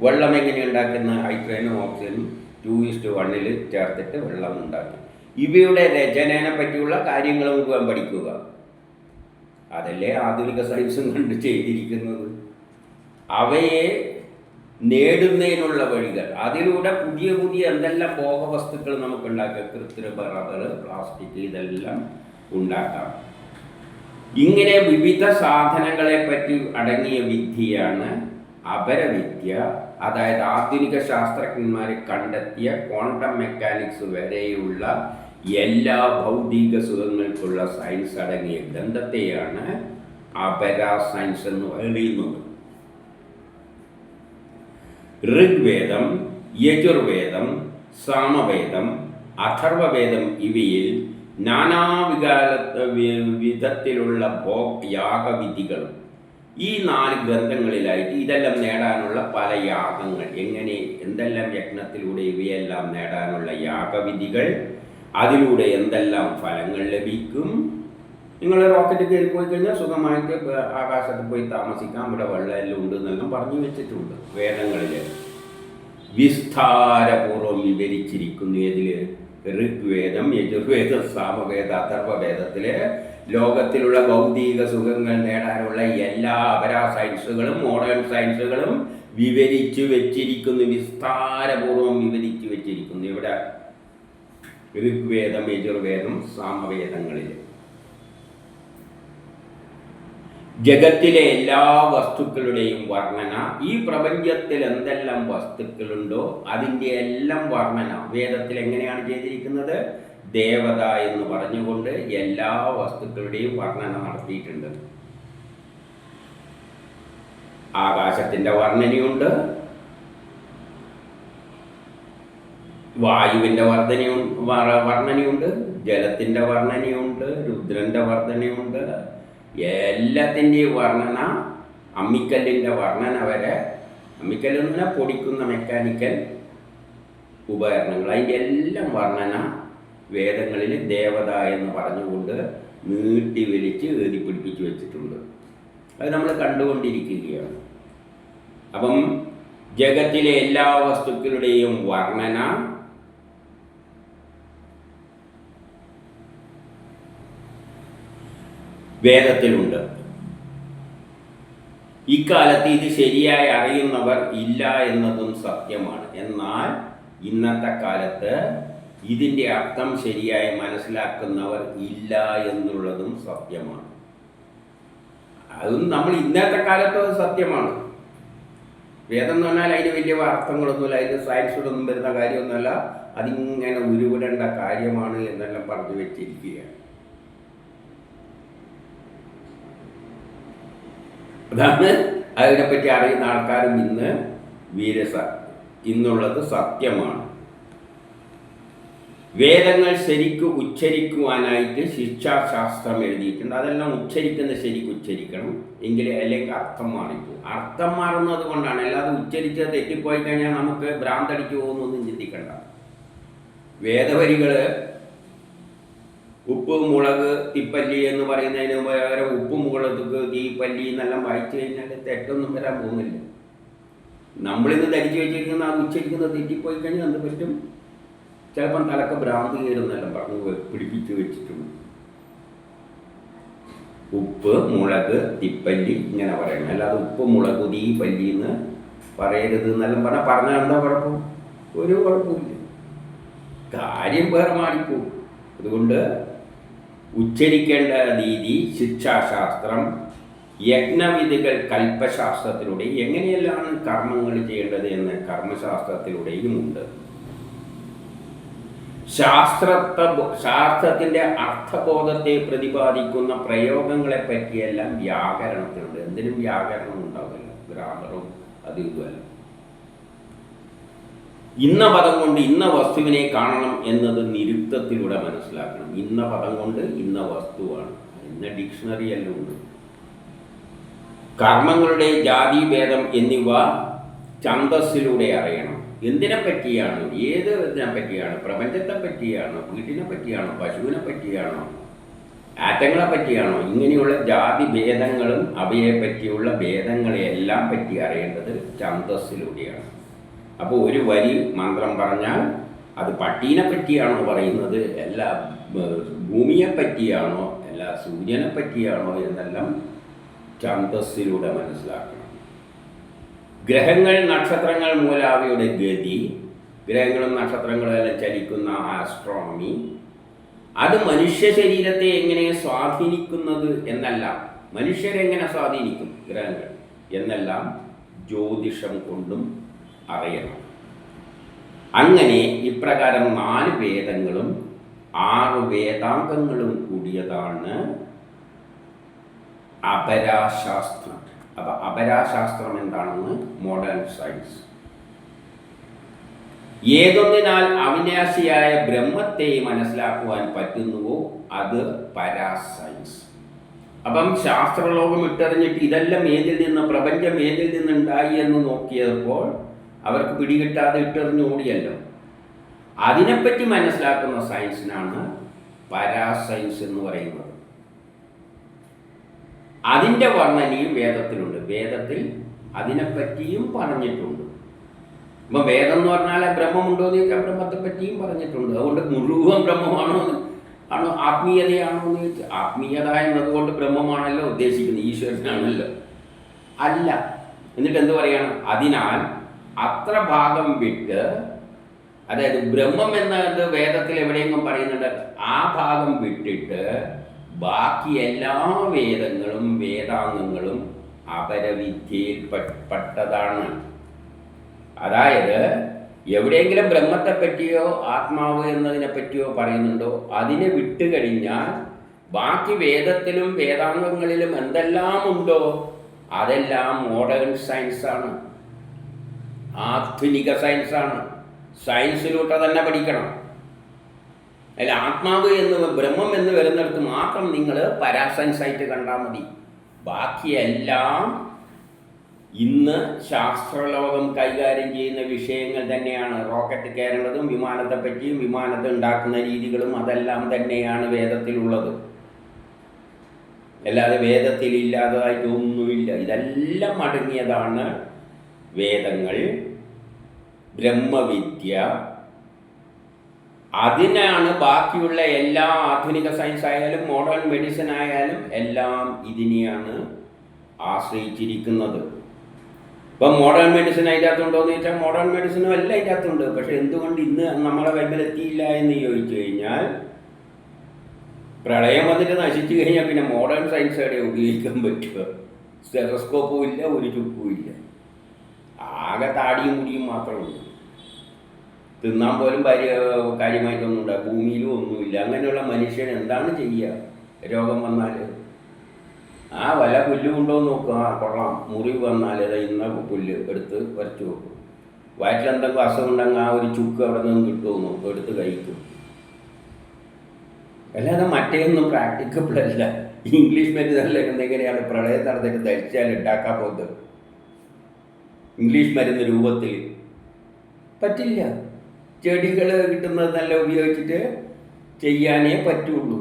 വെള്ളം എങ്ങനെ ഉണ്ടാക്കുന്നത്, ഹൈഡ്രജനും ഓക്സിജനും 2:1 ചേർത്തിട്ട് വെള്ളം ഉണ്ടാക്കി. ഇവയുടെ രചനയെ പറ്റിയുള്ള കാര്യങ്ങൾ മുഴുവൻ പഠിക്കുക. അതല്ലേ ആധുനിക സയൻസും കണ്ട് ചെയ്തിരിക്കുന്നത്. അവയെ നേടുന്നതിനുള്ള വഴികൾ, അതിലൂടെ പുതിയ പുതിയ എന്തെല്ലാം ഭോഗവസ്തുക്കൾ നമുക്കുണ്ടാക്കാം, കൃത്രിമ റബ്ബർ, പ്ലാസ്റ്റിക്, ഇതെല്ലാം ഉണ്ടാക്കാം. ഇങ്ങനെ വിവിധ സാധനങ്ങളെ പറ്റി അടങ്ങിയ വിദ്യയാണ് അപരവിദ്യ. അതായത് ആധുനിക ശാസ്ത്രജ്ഞന്മാർ കണ്ടെത്തിയ ക്വാണ്ടം മെക്കാനിക്സ് വരെയുള്ള എല്ലാ ഭൗതിക സുഖങ്ങൾക്കുള്ള സയൻസ് അടങ്ങിയ ഗ്രന്ഥത്തെയാണ് അപര സയൻസ് എന്ന് പറയുന്നത്. ഋഗ്വേദം, യജുർവേദം, സാമവേദം, അഥർവവേദം ഇവയിൽ വിധത്തിലുള്ള യാഗവിധികളും ഈ 4 ഗ്രന്ഥങ്ങളിലായിട്ട് ഇതെല്ലാം നേടാനുള്ള പല യാഗങ്ങൾ, എങ്ങനെ എന്തെല്ലാം യജ്ഞത്തിലൂടെ ഇവയെല്ലാം നേടാനുള്ള യാഗവിധികൾ, അതിലൂടെ എന്തെല്ലാം ഫലങ്ങൾ ലഭിക്കും. നിങ്ങൾ റോക്കറ്റ് കയറി പോയി കഴിഞ്ഞാൽ സുഖമായിട്ട് ആകാശത്ത് പോയി താമസിക്കാം, ഇവിടെ വെള്ളമെല്ലാം ഉണ്ട് എന്നെല്ലാം പറഞ്ഞു വെച്ചിട്ടുണ്ട് വേദങ്ങളിൽ. വിസ്താരപൂർവം വിവരിച്ചിരിക്കുന്നു. ഏതിൽ? ഋഗ്വേദം, യജുർവേദം, സാമവേദ, അഥർവവേദത്തിൽ ലോകത്തിലുള്ള ഭൗതിക സുഖങ്ങൾ നേടാനുള്ള എല്ലാ അപരാ സയൻസുകളും മോഡേൺ സയൻസുകളും വിവരിച്ചു വെച്ചിരിക്കുന്നു. വിസ്താരപൂർവം വിവരിച്ചു വെച്ചിരിക്കുന്നു. ഇവിടെ ഋഗ്വേദം, യജുർവേദം, സാമവേദങ്ങളിൽ. ജഗത്തിലെ എല്ലാ വസ്തുക്കളുടെയും വർണ്ണന, ഈ പ്രപഞ്ചത്തിൽ എന്തെല്ലാം വസ്തുക്കളുണ്ടോ അതിൻ്റെ എല്ലാം വർണ്ണന വേദത്തിൽ എങ്ങനെയാണ് ചെയ്തിരിക്കുന്നത്? ദേവത എന്ന് പറഞ്ഞുകൊണ്ട് എല്ലാ വസ്തുക്കളുടെയും വർണ്ണന നടത്തിയിട്ടുണ്ട്. ആകാശത്തിൻ്റെ വർണ്ണനയുണ്ട്, വായുവിൻ്റെ വർണ്ണനയുണ്ട്, ജലത്തിൻ്റെ വർണ്ണനയുണ്ട്, രുദ്രൻ്റെ വർണ്ണനയുണ്ട്. എല്ലാത്തിൻ്റെയും വർണ്ണന, അമ്മിക്കല്ലിൻ്റെ വർണ്ണന വരെ, അമ്മിക്കല്ലെന്ന് പറഞ്ഞാൽ പൊടിക്കുന്ന മെക്കാനിക്കൽ ഉപകരണങ്ങൾ, അതിൻ്റെ എല്ലാം വർണ്ണന വേദങ്ങളിൽ ദേവത എന്ന് പറഞ്ഞുകൊണ്ട് നീട്ടി വലിച്ച് എഴുതി പിടിപ്പിച്ച് വെച്ചിട്ടുണ്ട്. അത് നമ്മൾ കണ്ടുകൊണ്ടിരിക്കുകയാണ്. അപ്പം ജഗത്തിലെ എല്ലാ വസ്തുക്കളുടെയും വർണ്ണന വേദത്തിലുണ്ട്. ഇക്കാലത്ത് ഇത് ശരിയായി അറിയുന്നവർ ഇല്ല എന്നതും സത്യമാണ്. എന്നാൽ ഇന്നത്തെ കാലത്ത് ഇതിൻ്റെ അർത്ഥം ശരിയായി മനസ്സിലാക്കുന്നവർ ഇല്ല എന്നുള്ളതും സത്യമാണ്. അതും നമ്മൾ ഇന്നത്തെ കാലത്ത് അത് സത്യമാണ്. വേദം എന്ന് പറഞ്ഞാൽ അതിന് വലിയ അർത്ഥങ്ങളൊന്നുമില്ല, അതിന് സയൻസിലൊന്നും വരുന്ന കാര്യമൊന്നുമല്ല, അതിങ്ങനെ ഉരുവിടേണ്ട കാര്യമാണ് എന്നെല്ലാം പറഞ്ഞു വെച്ചിരിക്കുകയാണ്. അതാണ് അതിനെപ്പറ്റി അറിയുന്ന ആൾക്കാരും ഇന്ന് ഇന്നുള്ളത് സത്യമാണ്. വേദങ്ങൾ ശരിക്കും ഉച്ചരിക്കുവാനായിട്ട് ശിക്ഷാശാസ്ത്രം എഴുതിയിട്ടുണ്ട്. അതെല്ലാം ശരിക്കും ഉച്ചരിക്കണം, എങ്കിലേ അല്ലെങ്കിൽ അർത്ഥം മാറിപ്പോകും. അർത്ഥം മാറുന്നത് കൊണ്ടാണ്, അല്ലാതെ ഉച്ചരിച്ച് തെറ്റിപ്പോയി കഴിഞ്ഞാൽ നമുക്ക് ഭ്രാന്തടിക്ക് പോകുന്നൊന്നും ചിന്തിക്കണ്ട. വേദവരികൾ ഉപ്പ് മുളക് തിപ്പല്ലി എന്ന് പറയുന്നതിന് പകരം ഉപ്പ് മുളക് തീപ്പല്ലി എന്നെല്ലാം വായിച്ചു കഴിഞ്ഞാൽ തെറ്റൊന്നും വരാൻ പോകുന്നില്ല. നമ്മളിന്ന് ധരിച്ചു വെച്ചിരിക്കുന്ന അത് ഉച്ചരിക്കുന്നത് തെറ്റിപ്പോയി കഴിഞ്ഞാൽ എന്ത് പറ്റും? ചിലപ്പം തലക്ക് ഭ്രാന്തി കയറുന്നെല്ലാം പറഞ്ഞു പിടിപ്പിച്ചു വെച്ചിട്ടുണ്ട്. ഉപ്പ് മുളക് തിപ്പല്ലി ഇങ്ങനെ പറയണം, അല്ലാതെ ഉപ്പ് മുളക് തീപ്പല്ലി എന്ന് പറയരുത് എന്നെല്ലാം പറഞ്ഞാൽ എന്താ കുഴപ്പം? ഒരു കുഴപ്പമില്ല, കാര്യം വേറെ മാറിപ്പോകും. അതുകൊണ്ട് ഉച്ചരിക്കേണ്ട രീതി, ശിക്ഷാശാസ്ത്രം, യജ്ഞവിധികൾ കൽപ്പശാസ്ത്രത്തിലൂടെ, എങ്ങനെയെല്ലാം കർമ്മങ്ങൾ ചെയ്യേണ്ടത് എന്ന് കർമ്മശാസ്ത്രത്തിലൂടെയും ഉണ്ട്. ശാസ്ത്രത്തിൻ്റെ അർത്ഥബോധത്തെ പ്രതിപാദിക്കുന്ന പ്രയോഗങ്ങളെ പറ്റിയെല്ലാം വ്യാകരണത്തിനുണ്ട്. എന്തിനും വ്യാകരണം ഉണ്ടാവില്ല, ഗ്രാമറും അത് ഇതുമല്ല. ഇന്ന പദം കൊണ്ട് ഇന്ന വസ്തുവിനെ കാണണം എന്നത് നിരുക്തത്തിലൂടെ മനസ്സിലാക്കണം. ഇന്ന പദം കൊണ്ട് ഇന്ന വസ്തുവാണ്, ഇന്ന ഡിക്ഷണറി എല്ലാം ഉണ്ട്. കർമ്മങ്ങളുടെ ജാതിഭേദം എന്നിവ ഛന്ദസ്സിലൂടെ അറിയണം. എന്തിനെ പറ്റിയാണ്? ഏത് ഇതിനെ പറ്റിയാണ്? പ്രപഞ്ചത്തെ പറ്റിയാണോ? വീട്ടിനെ പറ്റിയാണോ? പശുവിനെ പറ്റിയാണോ? ആറ്റങ്ങളെ പറ്റിയാണോ? ഇങ്ങനെയുള്ള ജാതി ഭേദങ്ങളും അവയെ പറ്റിയുള്ള ഭേദങ്ങളെയെല്ലാം പറ്റി അറിയേണ്ടത് ഛന്ദസ്സിലൂടെയാണ്. അപ്പോൾ ഒരു വരി മന്ത്രം പറഞ്ഞാൽ അത് പട്ടീനെ പറ്റിയാണോ പറയുന്നത്, എല്ലാ ഭൂമിയെ പറ്റിയാണോ, എല്ലാ സൂര്യനെ പറ്റിയാണോ എന്നെല്ലാം ഛന്ദസ്സിലൂടെ മനസ്സിലാക്കണം. ഗ്രഹങ്ങൾ, നക്ഷത്രങ്ങൾ മൂലാവയുടെ ഗതി, ഗ്രഹങ്ങളും നക്ഷത്രങ്ങളും എല്ലാം ചലിക്കുന്ന ആസ്ട്രോണമി, അത് മനുഷ്യ ശരീരത്തെ എങ്ങനെ സ്വാധീനിക്കുന്നത് എന്നെല്ലാം, മനുഷ്യരെങ്ങനെ സ്വാധീനിക്കും ഗ്രഹങ്ങൾ എന്നെല്ലാം ജ്യോതിഷം കൊണ്ടും അറിയണം. അങ്ങനെ ഇപ്രകാരം 4 വേദങ്ങളും 6 വേദാംഗങ്ങളും കൂടിയതാണ് അപരാശാസ്ത്രം. അപ്പം അപരാശാസ്ത്രം എന്താണെന്ന് മോഡേൺ സയൻസ്. ഏതൊന്നിനാൽ അവിനാശിയായ ബ്രഹ്മത്തെ മനസ്സിലാക്കുവാൻ പറ്റുന്നുവോ അത് പരാസയൻസ്. അപ്പം ശാസ്ത്രലോകം ഇട്ടെറിഞ്ഞിട്ട് ഇതെല്ലാം ഏതിൽ നിന്ന്, പ്രപഞ്ചം ഏതിൽ നിന്നുണ്ടായി എന്ന് നോക്കിയപ്പോൾ അവർക്ക് പിടികിട്ടാതെ ഇട്ടെറിഞ്ഞ് ഓടിയല്ലോ. അതിനെപ്പറ്റി മനസ്സിലാക്കുന്ന സയൻസിനാണ് പരാസയൻസ് എന്ന് പറയുന്നത്. അതിൻ്റെ വർണ്ണനയും വേദത്തിലുണ്ട്. വേദത്തിൽ അതിനെപ്പറ്റിയും പറഞ്ഞിട്ടുണ്ട്. അപ്പം വേദം എന്ന് പറഞ്ഞാൽ ബ്രഹ്മമുണ്ടോ എന്ന് ചോദിച്ചാൽ ബ്രഹ്മത്തെ പറ്റിയും പറഞ്ഞിട്ടുണ്ട്. അതുകൊണ്ട് മുഴുവൻ ബ്രഹ്മമാണോ ആണോ ആത്മീയതയാണോ എന്ന് ചോദിച്ചാൽ ആത്മീയത എന്നതുകൊണ്ട് ബ്രഹ്മമാണല്ലോ ഉദ്ദേശിക്കുന്നത്, ഈശ്വരനാണല്ലോ. അല്ല. എന്നിട്ട് എന്ത് പറയണം? അതിനാൽ അത്ര ഭാഗം വിട്ട്, അതായത് ബ്രഹ്മം എന്നത് വേദത്തിൽ എവിടെയെങ്കിലും പറയുന്നുണ്ട്, ആ ഭാഗം വിട്ടിട്ട് ബാക്കി എല്ലാ വേദങ്ങളും വേദാംഗങ്ങളും അപരവിദ്യയിൽ പെട്ടതാണ്. അതായത് എവിടെയെങ്കിലും ബ്രഹ്മത്തെ പറ്റിയോ ആത്മാവ് എന്നതിനെ പറ്റിയോ പറയുന്നുണ്ടോ അതിനെ വിട്ടുകഴിഞ്ഞാൽ ബാക്കി വേദത്തിലും വേദാംഗങ്ങളിലും എന്തെല്ലാം ഉണ്ടോ അതെല്ലാം മോഡേൺ സയൻസാണ്, ആധുനിക സയൻസാണ്. സയൻസിലൂടെ തന്നെ പഠിക്കണം. അല്ല, ആത്മാവ് എന്ന് ബ്രഹ്മം എന്ന് വരുന്നിടത്ത് മാത്രം നിങ്ങൾ പരാസയൻസായിട്ട് കണ്ടാൽ മതി. ബാക്കിയെല്ലാം ഇന്ന് ശാസ്ത്രലോകം കൈകാര്യം ചെയ്യുന്ന വിഷയങ്ങൾ തന്നെയാണ്. റോക്കറ്റ് കയറേണ്ടതും വിമാനത്തെ പറ്റിയും വിമാനത്തെ ഉണ്ടാക്കുന്ന രീതികളും അതെല്ലാം തന്നെയാണ് വേദത്തിലുള്ളത്. അല്ലാതെ വേദത്തിൽ ഇല്ലാത്തതായിട്ട് ഒന്നുമില്ല. ഇതെല്ലാം അടങ്ങിയതാണ് വേദങ്ങൾ, ബ്രഹ്മവിദ്യ. അതിനാണ് ബാക്കിയുള്ള എല്ലാ ആധുനിക സയൻസ് ആയാലും മോഡേൺ മെഡിസിൻ ആയാലും എല്ലാം ഇതിനെയാണ് ആശ്രയിച്ചിരിക്കുന്നത്. ഇപ്പം മോഡേൺ മെഡിസിൻ അതിൻ്റെ അകത്തുണ്ടോ എന്ന് ചോദിച്ചാൽ മോഡേൺ മെഡിസിനും എല്ലാം അതിൻ്റെ അകത്തുണ്ട്. പക്ഷെ എന്തുകൊണ്ട് ഇന്ന് നമ്മളെ കൈമിലെത്തിയില്ല എന്ന് ചോദിച്ചു കഴിഞ്ഞാൽ, പ്രളയം വന്നിട്ട് നശിച്ചു കഴിഞ്ഞാൽ പിന്നെ മോഡേൺ സയൻസ് എവിടെ ഉപയോഗിക്കാൻ പറ്റുക? സ്റ്റെതസ്കോപ്പും ഇല്ല, ഒരു ചുക്കും ഇല്ല, ആകെ താടിയും മുടിയും മാത്രമേ ഉള്ളൂ. തിന്നാൻ പോലും കാര്യമായിട്ടൊന്നും ഉണ്ടാകും, ഭൂമിയിലും ഒന്നുമില്ല. അങ്ങനെയുള്ള മനുഷ്യൻ എന്താണ് ചെയ്യുക? രോഗം വന്നാൽ ആ വല്ല പുല്ല് കൊണ്ടുവന്ന് നോക്കുക, ആ കൊള്ളാം, മുറിവ് വന്നാൽ ഇന്ന പുല്ല് എടുത്ത് വരച്ച് നോക്കും. വയറ്റിലെന്തെങ്കിലും അസുഖം ഉണ്ടെങ്കിൽ ആ ഒരു ചുക്ക് അവിടെ നിന്ന് കിട്ടുമോ നോക്കും, എടുത്ത് കഴിക്കും. അല്ലാതെ മറ്റേയൊന്നും പ്രാക്ടിക്കബിളല്ല. ഇംഗ്ലീഷ് മരുന്നെല്ലാം എങ്ങനെയാണ് പ്രളയം നടന്നിട്ട് ധരിച്ചാൽ ഉണ്ടാക്കാൻ പോകുന്നത്? ഇംഗ്ലീഷ് മരുന്ന് രൂപത്തിൽ പറ്റില്ല. ചെടികൾ കിട്ടുന്നത് നല്ല ഉപയോഗിച്ചിട്ട് ചെയ്യാനേ പറ്റുള്ളൂ.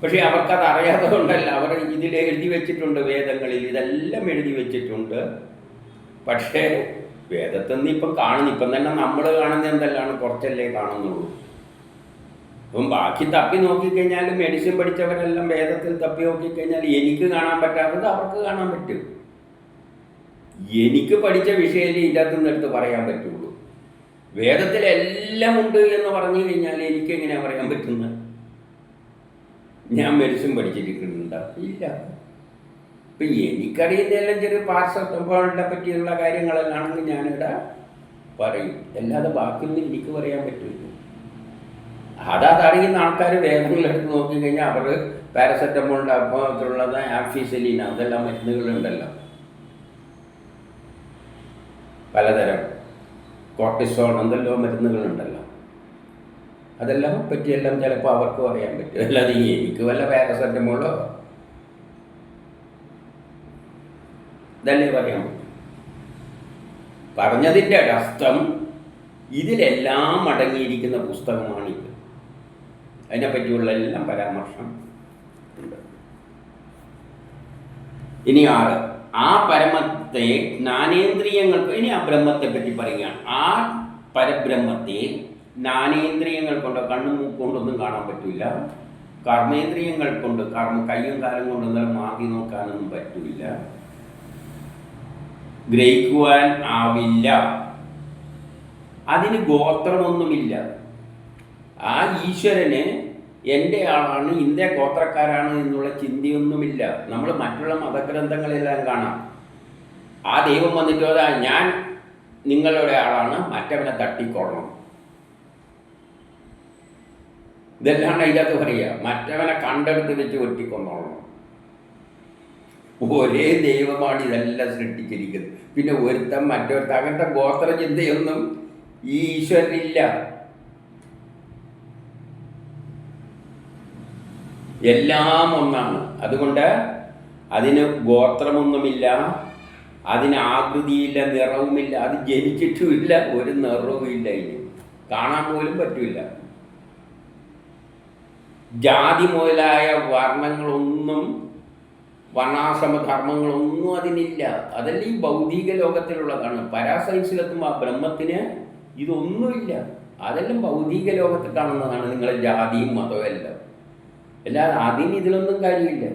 പക്ഷേ അവർക്കത് അറിയാതെ കൊണ്ടല്ല, അവർ ഇതിൽ എഴുതി വെച്ചിട്ടുണ്ട്, വേദങ്ങളിൽ ഇതെല്ലാം എഴുതി വെച്ചിട്ടുണ്ട്. പക്ഷേ വേദത്തിൽ നിന്ന് ഇപ്പം കാണുന്നു, ഇപ്പം തന്നെ നമ്മൾ കാണുന്ന എന്തെല്ലാം കുറച്ചല്ലേ കാണുന്നുള്ളൂ. അപ്പം ബാക്കി തപ്പി നോക്കിക്കഴിഞ്ഞാൽ മെഡിസിൻ പഠിച്ചവരെല്ലാം വേദത്തിൽ തപ്പി നോക്കിക്കഴിഞ്ഞാൽ എനിക്ക് കാണാൻ പറ്റാത്തത് അവർക്ക് കാണാൻ പറ്റും. എനിക്ക് പഠിച്ച വിഷയം ഇതിനകത്തു നിന്ന് എടുത്ത് പറയാൻ പറ്റുള്ളൂ. വേദത്തിലെല്ലാം ഉണ്ട് എന്ന് പറഞ്ഞു കഴിഞ്ഞാൽ എനിക്ക് എങ്ങനെയാണ് പറയാൻ പറ്റുന്നത്? ഞാൻ മെഡിസിൻ പഠിച്ചിരിക്കുന്നുണ്ടോ? ഇല്ല. ഇപ്പം എനിക്കറിയുന്നതെല്ലാം ചെറിയ പാർശ്വത്വങ്ങളെ പറ്റിയുള്ള കാര്യങ്ങളെല്ലാണെങ്കിൽ ഞാനിവിടെ പറയും, അല്ലാതെ ബാക്കിയൊന്നും എനിക്ക് പറയാൻ പറ്റില്ല. അതറിയുന്ന ആൾക്കാർ വേദങ്ങളെടുത്ത് നോക്കിക്കഴിഞ്ഞാൽ അവർ പാരസെറ്റമോളിൻ്റെ അപ്പുറത്തുള്ളത് ആംഫിസിലിൻ അതെല്ലാം മരുന്നുകളുണ്ടല്ലോ, പലതരം കോർട്ടിസോൺ എന്തെല്ലോ മരുന്നുകളുണ്ടല്ലോ, അതെല്ലാം പറ്റിയെല്ലാം ചിലപ്പോൾ അവർക്ക് പറയാൻ പറ്റും. അല്ലാതെ എനിക്ക് വല്ല പാരസെറ്റമോളോ ഇതല്ലേ പറയാൻ പറ്റും. പറഞ്ഞതിൻ്റെ അർത്ഥം ഇതിലെല്ലാം അടങ്ങിയിരിക്കുന്ന പുസ്തകമാണിത്. അതിനെപ്പറ്റിയുള്ള എല്ലാം പരാമർശം ഉണ്ട്. ഇനി 6, ആ പരമത്തെ ജ്ഞാനേന്ദ്രിയങ്ങൾക്ക്, ഇനി ആ ബ്രഹ്മത്തെ പറ്റി പറയുകയാണ്. ആ പരബ്രഹ്മത്തെ ജ്ഞാനേന്ദ്രിയങ്ങൾ കൊണ്ട്, കണ്ണും മൂക്കൊണ്ടൊന്നും കാണാൻ പറ്റില്ല, കർമ്മേന്ദ്രിയങ്ങൾ കൊണ്ട്, കയ്യും കാലും കൊണ്ട് എന്നാലും മാറ്റി നോക്കാനൊന്നും പറ്റില്ല, ഗ്രഹിക്കുവാൻ ആവില്ല. അതിന് ഗോത്രമൊന്നുമില്ല. ആ ഈശ്വരന് എൻ്റെ ആളാണ്, ഇന്ത്യ ഗോത്രക്കാരാണ് എന്നുള്ള ചിന്തയൊന്നുമില്ല. നമ്മൾ മറ്റുള്ള മതഗ്രന്ഥങ്ങളെല്ലാം കാണാം, ആ ദൈവം വന്നിട്ട് അതാ ഞാൻ നിങ്ങളുടെ ആളാണ്, മറ്റവനെ തട്ടിക്കൊള്ളണം, ഇതെല്ലാം അതിനകത്ത് പറയുക. മറ്റവനെ കണ്ടെടുത്ത് വെച്ച് വെട്ടിക്കൊന്നോളണം. ഒരേ ദൈവമാണ് ഇതെല്ലാം സൃഷ്ടിച്ചിരിക്കുന്നത്. പിന്നെ ഒരുത്തം മറ്റൊരുത്തം അങ്ങനത്തെ ഗോത്ര ചിന്തയൊന്നും ഈ ഈശ്വരനില്ല. എല്ലാം ഒന്നാണ്. അതുകൊണ്ട് അതിന് ഗോത്രമൊന്നുമില്ല, അതിന് ആകൃതിയില്ല, നിറവുമില്ല, അത് ജനിച്ചിട്ടുമില്ല, ഒരു നിറവുമില്ല, അതിന് കാണാൻ പോലും പറ്റില്ല. ജാതി മുതലായ വർണ്ണങ്ങളൊന്നും, വർണ്ണാശ്രമധർമ്മങ്ങളൊന്നും അതിനില്ല. അതെല്ലാം ഈ ഭൗതിക ലോകത്തിലുള്ളതാണ്. പരാസൈൻസിലെത്തുമ്പോൾ ആ ബ്രഹ്മത്തിന് ഇതൊന്നുമില്ല. അതെല്ലാം ഭൗതിക ലോകത്തിൽ കാണുന്നതാണ്, നിങ്ങളെ ജാതിയും മതവും എല്ലാം. അല്ലാതെ അതിന് ഇതിലൊന്നും കാര്യമില്ല.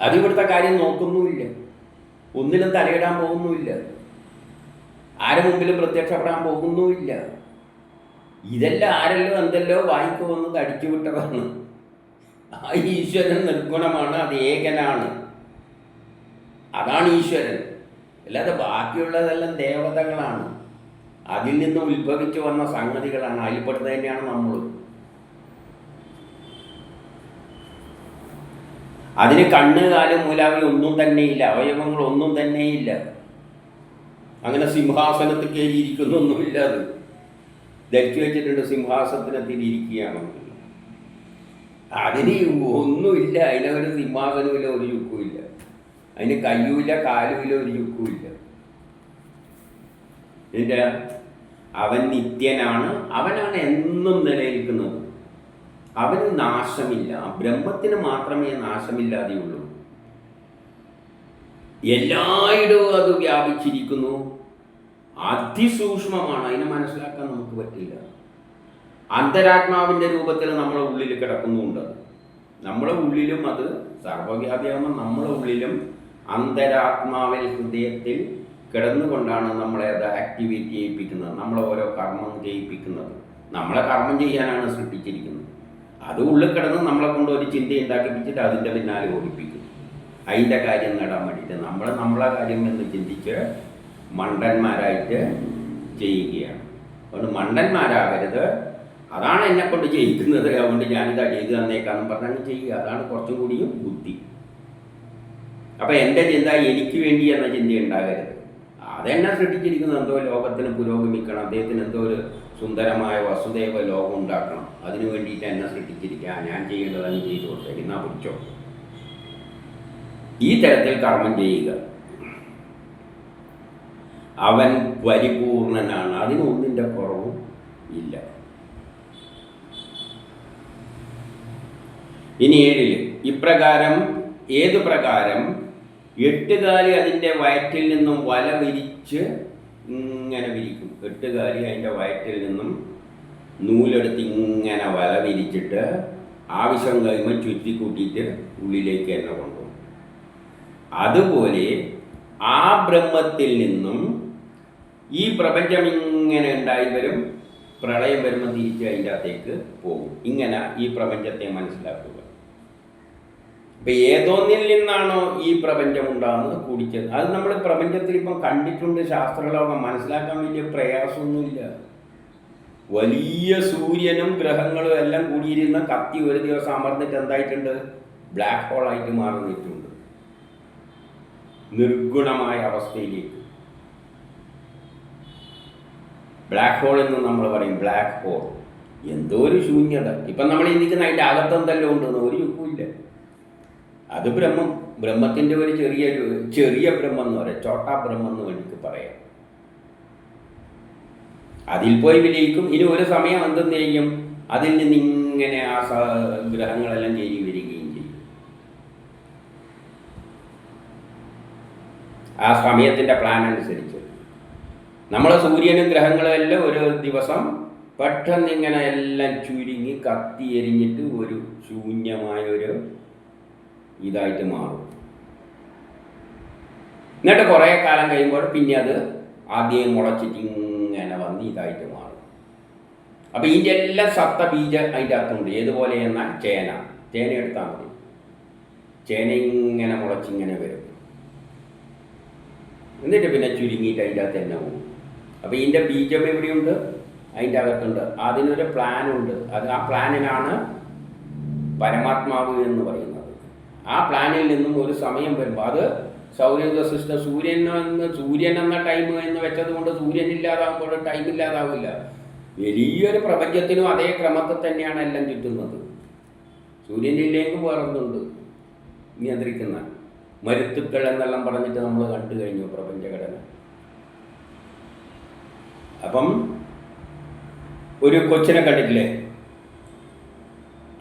അതിവിടുത്തെ കാര്യം നോക്കുന്നുമില്ല, ഒന്നിലും തലയിടാൻ പോകുന്നുമില്ല, ആരെ മുമ്പിലും പ്രത്യക്ഷപ്പെടാൻ പോകുന്നുമില്ല. ഇതെല്ലാം ആരല്ലോ എന്തെല്ലോ വായിക്കുമെന്നത് അടിച്ചു വിട്ടതാണ്. ആ ഈശ്വരൻ നിർഗുണമാണ്, അത് ഏകനാണ്, അതാണ് ഈശ്വരൻ. അല്ലാതെ ബാക്കിയുള്ളതെല്ലാം ദേവതകളാണ്, അതിൽ നിന്ന് ഉത്ഭവിച്ചു വന്ന സംഗതികളാണ്. അതിൽപ്പെടുന്നത് തന്നെയാണ് നമ്മൾ. അതിന് കണ്ണ്, കാല്, മൂലാവി ഒന്നും തന്നെയില്ല, അവയവങ്ങളൊന്നും തന്നെയില്ല. അങ്ങനെ സിംഹാസനത്തിൽ കയറിയിരിക്കുന്നൊന്നുമില്ല. അത് ധരിച്ചു വെച്ചിട്ടുണ്ട് സിംഹാസനത്തിൽ ഇരിക്കുകയാണെന്ന്. അതിന് ഒന്നുമില്ല. അതിനൊരു സിംഹാസനമില്ല, ഒരു ചുക്കുമില്ല. അതിന് കയ്യുമില്ല, കാലുമില്ല, ഒരു ചുക്കുമില്ല. ഇതിൻ്റെ അവൻ നിത്യനാണ്, അവനാണ് എന്നും നിലനിൽക്കുന്നത്. അവന് നാശമില്ല. ബ്രഹ്മത്തിന് മാത്രമേ നാശമില്ലാതെയുള്ളൂ. എല്ലായിടവും അത് വ്യാപിച്ചിരിക്കുന്നു, അതിസൂക്ഷ്മമാണ്, അതിനെ മനസ്സിലാക്കാൻ നമുക്ക് പറ്റില്ല. അന്തരാത്മാവിൻ്റെ രൂപത്തിൽ നമ്മളെ ഉള്ളിൽ കിടക്കുന്നുണ്ട്. നമ്മളെ ഉള്ളിലും അത് സർവ്വവ്യാപിയാകുമ്പോൾ നമ്മളെ ഉള്ളിലും അന്തരാത്മാവിൽ, ഹൃദയത്തിൽ കിടന്നുകൊണ്ടാണ് നമ്മളെ അത് ആക്ടിവേറ്റ് ചെയ്യിപ്പിക്കുന്നത്, നമ്മളെ ഓരോ കർമ്മം ചെയ്യിപ്പിക്കുന്നത്. നമ്മളെ കർമ്മം ചെയ്യാനാണ് സൃഷ്ടിച്ചിരിക്കുന്നത്. അത് ഉള്ളിൽ കിടന്ന് നമ്മളെ കൊണ്ട് ഒരു ചിന്ത ഉണ്ടാക്കിപ്പിച്ചിട്ട് അതിൻ്റെ പിന്നാലെ ഓടിപ്പിക്കും, അതിൻ്റെ കാര്യം നേടാൻ വേണ്ടിയിട്ട്. നമ്മളെ കാര്യം എന്ന് ചിന്തിച്ച് മണ്ടന്മാരായിട്ട് ചെയ്യുകയാണ്. അതുകൊണ്ട് മണ്ടന്മാരാകരുത്. അതാണ് എന്നെക്കൊണ്ട് ചെയ്യിക്കുന്നത്, അതുകൊണ്ട് ഞാനിതാ ചെയ്ത് തന്നേക്കാന്നും പറഞ്ഞാൽ ചെയ്യുക. അതാണ് കുറച്ചും കൂടിയും ബുദ്ധി. അപ്പം എൻ്റെ ചിന്ത എനിക്ക് വേണ്ടി എന്ന ചിന്ത ഉണ്ടാകരുത്. അതെന്നെ സൃഷ്ടിച്ചിരിക്കുന്നത് എന്തോ ലോകത്തിന് പുരോഗമിക്കണം, അദ്ദേഹത്തിന് എന്തോ ഒരു സുന്ദരമായ വസുദേവ ലോകം ഉണ്ടാക്കണം, അതിനു വേണ്ടിയിട്ട് എന്നെ സൃഷ്ടിച്ചിരിക്കുക. ഞാൻ ചെയ്യേണ്ടതങ്ങ് ചെയ്തു കൊടുത്തേക്ക്, എന്നാ പിടിച്ചോ. ഈ തരത്തിൽ കർമ്മം ചെയ്യുക. അവൻ പരിപൂർണനാണ്, അതിനൊന്നിൻ്റെ കുറവും ഇല്ല. ഇനി 7 ഇപ്രകാരം, ഏതു പ്രകാരം 8 കാലി അതിൻ്റെ വയറ്റിൽ നിന്നും വല വിരിച്ച് ഇങ്ങനെ വിരിക്കും. 8 കാലി അതിൻ്റെ വയറ്റിൽ നിന്നും നൂലെടുത്ത് ഇങ്ങനെ വല വിരിച്ചിട്ട് ആവശ്യം കഴിയുമ്പോൾ ചുറ്റിക്കൂട്ടിയിട്ട് ഉള്ളിലേക്ക് തന്നെ കൊണ്ടുപോകും. അതുപോലെ ആ ബ്രഹ്മത്തിൽ നിന്നും ഈ പ്രപഞ്ചം ഇങ്ങനെ ഉണ്ടായി വരും, പ്രളയം വരുമ്പോൾ തിരിച്ച് അതിൻ്റെ അകത്തേക്ക് പോകും. ഇങ്ങനെ ഈ പ്രപഞ്ചത്തെ മനസ്സിലാക്കുക. അപ്പം ഏതോന്നിൽ നിന്നാണോ ഈ പ്രപഞ്ചം ഉണ്ടാകുന്നത് കൂടിച്ചത്, അത് നമ്മൾ പ്രപഞ്ചത്തിൽ ഇപ്പം കണ്ടിട്ടുണ്ട്. ശാസ്ത്രലോകം മനസ്സിലാക്കാൻ വലിയ പ്രയാസമൊന്നുമില്ല. വലിയ സൂര്യനും ഗ്രഹങ്ങളും എല്ലാം കൂടിയിരുന്ന കത്തി ഒരു ദിവസം അമർന്നിട്ട് എന്തായിട്ടുണ്ട്, ബ്ലാക്ക് ഹോളായിട്ട് മാറിയിട്ടുണ്ട്, നിർഗുണമായ അവസ്ഥയിലേക്ക്. ബ്ലാക്ക് ഹോൾ എന്ന് നമ്മൾ പറയും, ബ്ലാക്ക് ഹോൾ, എന്തോ ഒരു ശൂന്യത. ഇപ്പം നമ്മൾ ഇരിക്കുന്ന അതിൻ്റെ അകത്തെന്തെല്ലാം ഉണ്ടെന്ന് ഒരു ചുക്കുമില്ല. അത് ബ്രഹ്മത്തിൻ്റെ ഒരു ചെറിയ ബ്രഹ്മം എന്ന് പറയാം, ചോട്ടാ ബ്രഹ്മം എന്ന് വേണ്ടിയിട്ട് പറയാം. അതിൽ പോയി വിലയിക്കും. ഇനി ഒരു സമയം എന്തെന്ന് ചെയ്യും, അതിൽ നിന്ന് ഇങ്ങനെ ആ ഗ്രഹങ്ങളെല്ലാം ചേരി വരികയും ചെയ്യും. ആ സമയത്തിൻ്റെ പ്ലാൻ അനുസരിച്ച് നമ്മളെ സൂര്യനും ഗ്രഹങ്ങളും എല്ലാം ഒരു ദിവസം പെട്ടെന്ന് ഇങ്ങനെ എല്ലാം ചുരുങ്ങി കത്തി എരിഞ്ഞിട്ട് ഒരു ശൂന്യമായൊരു ഇതായിട്ട് മാറും. എന്നിട്ട് കുറേ കാലം കഴിയുമ്പോൾ പിന്നെ അത് ആദ്യം മുളച്ചിട്ട് ഇങ്ങനെ വന്ന് ഇതായിട്ട് മാറും. അപ്പം ഇതിൻ്റെ എല്ലാം സത്ത ബീജം അതിൻ്റെ അകത്തുണ്ട്. ഏതുപോലെ എന്നാൽ ചേന എടുത്താൽ മതി. ചേന ഇങ്ങനെ മുളച്ചിങ്ങനെ വരും. എന്നിട്ട് പിന്നെ ചുരുങ്ങിയിട്ട് അതിൻ്റെ അകത്ത് തന്നെ പോകും. അപ്പോൾ ഇതിൻ്റെ ബീജം എവിടെയുണ്ട്? അതിൻ്റെ അകത്തുണ്ട്. അതിനൊരു പ്ലാനുണ്ട്. ആ പ്ലാനിനാണ് പരമാത്മാവ് എന്ന് പറയുന്നത്. ആ പ്ലാനിൽ നിന്നും ഒരു സമയം വരുമ്പോൾ അത് സൗരയൂഥ സിസ്റ്റം സൂര്യൻ എന്ന ടൈം എന്ന് വെച്ചത് കൊണ്ട് സൂര്യൻ ഇല്ലാതാകുമ്പോൾ ടൈം ഇല്ലാതാവില്ല. വലിയൊരു പ്രപഞ്ചത്തിനും അതേ ക്രമത്തിൽ തന്നെയാണ് എല്ലാം ചുറ്റുന്നത്. സൂര്യനില്ലെങ്കിൽ വേറൊന്നുണ്ട് നിയന്ത്രിക്കുന്ന മരുത്തുക്കൾ എന്നെല്ലാം പറഞ്ഞിട്ട് നമ്മൾ കണ്ടു കഴിഞ്ഞു പ്രപഞ്ചഘടന. അപ്പം ഒരു കൊച്ചിനെ കണ്ടിട്ടില്ലേ?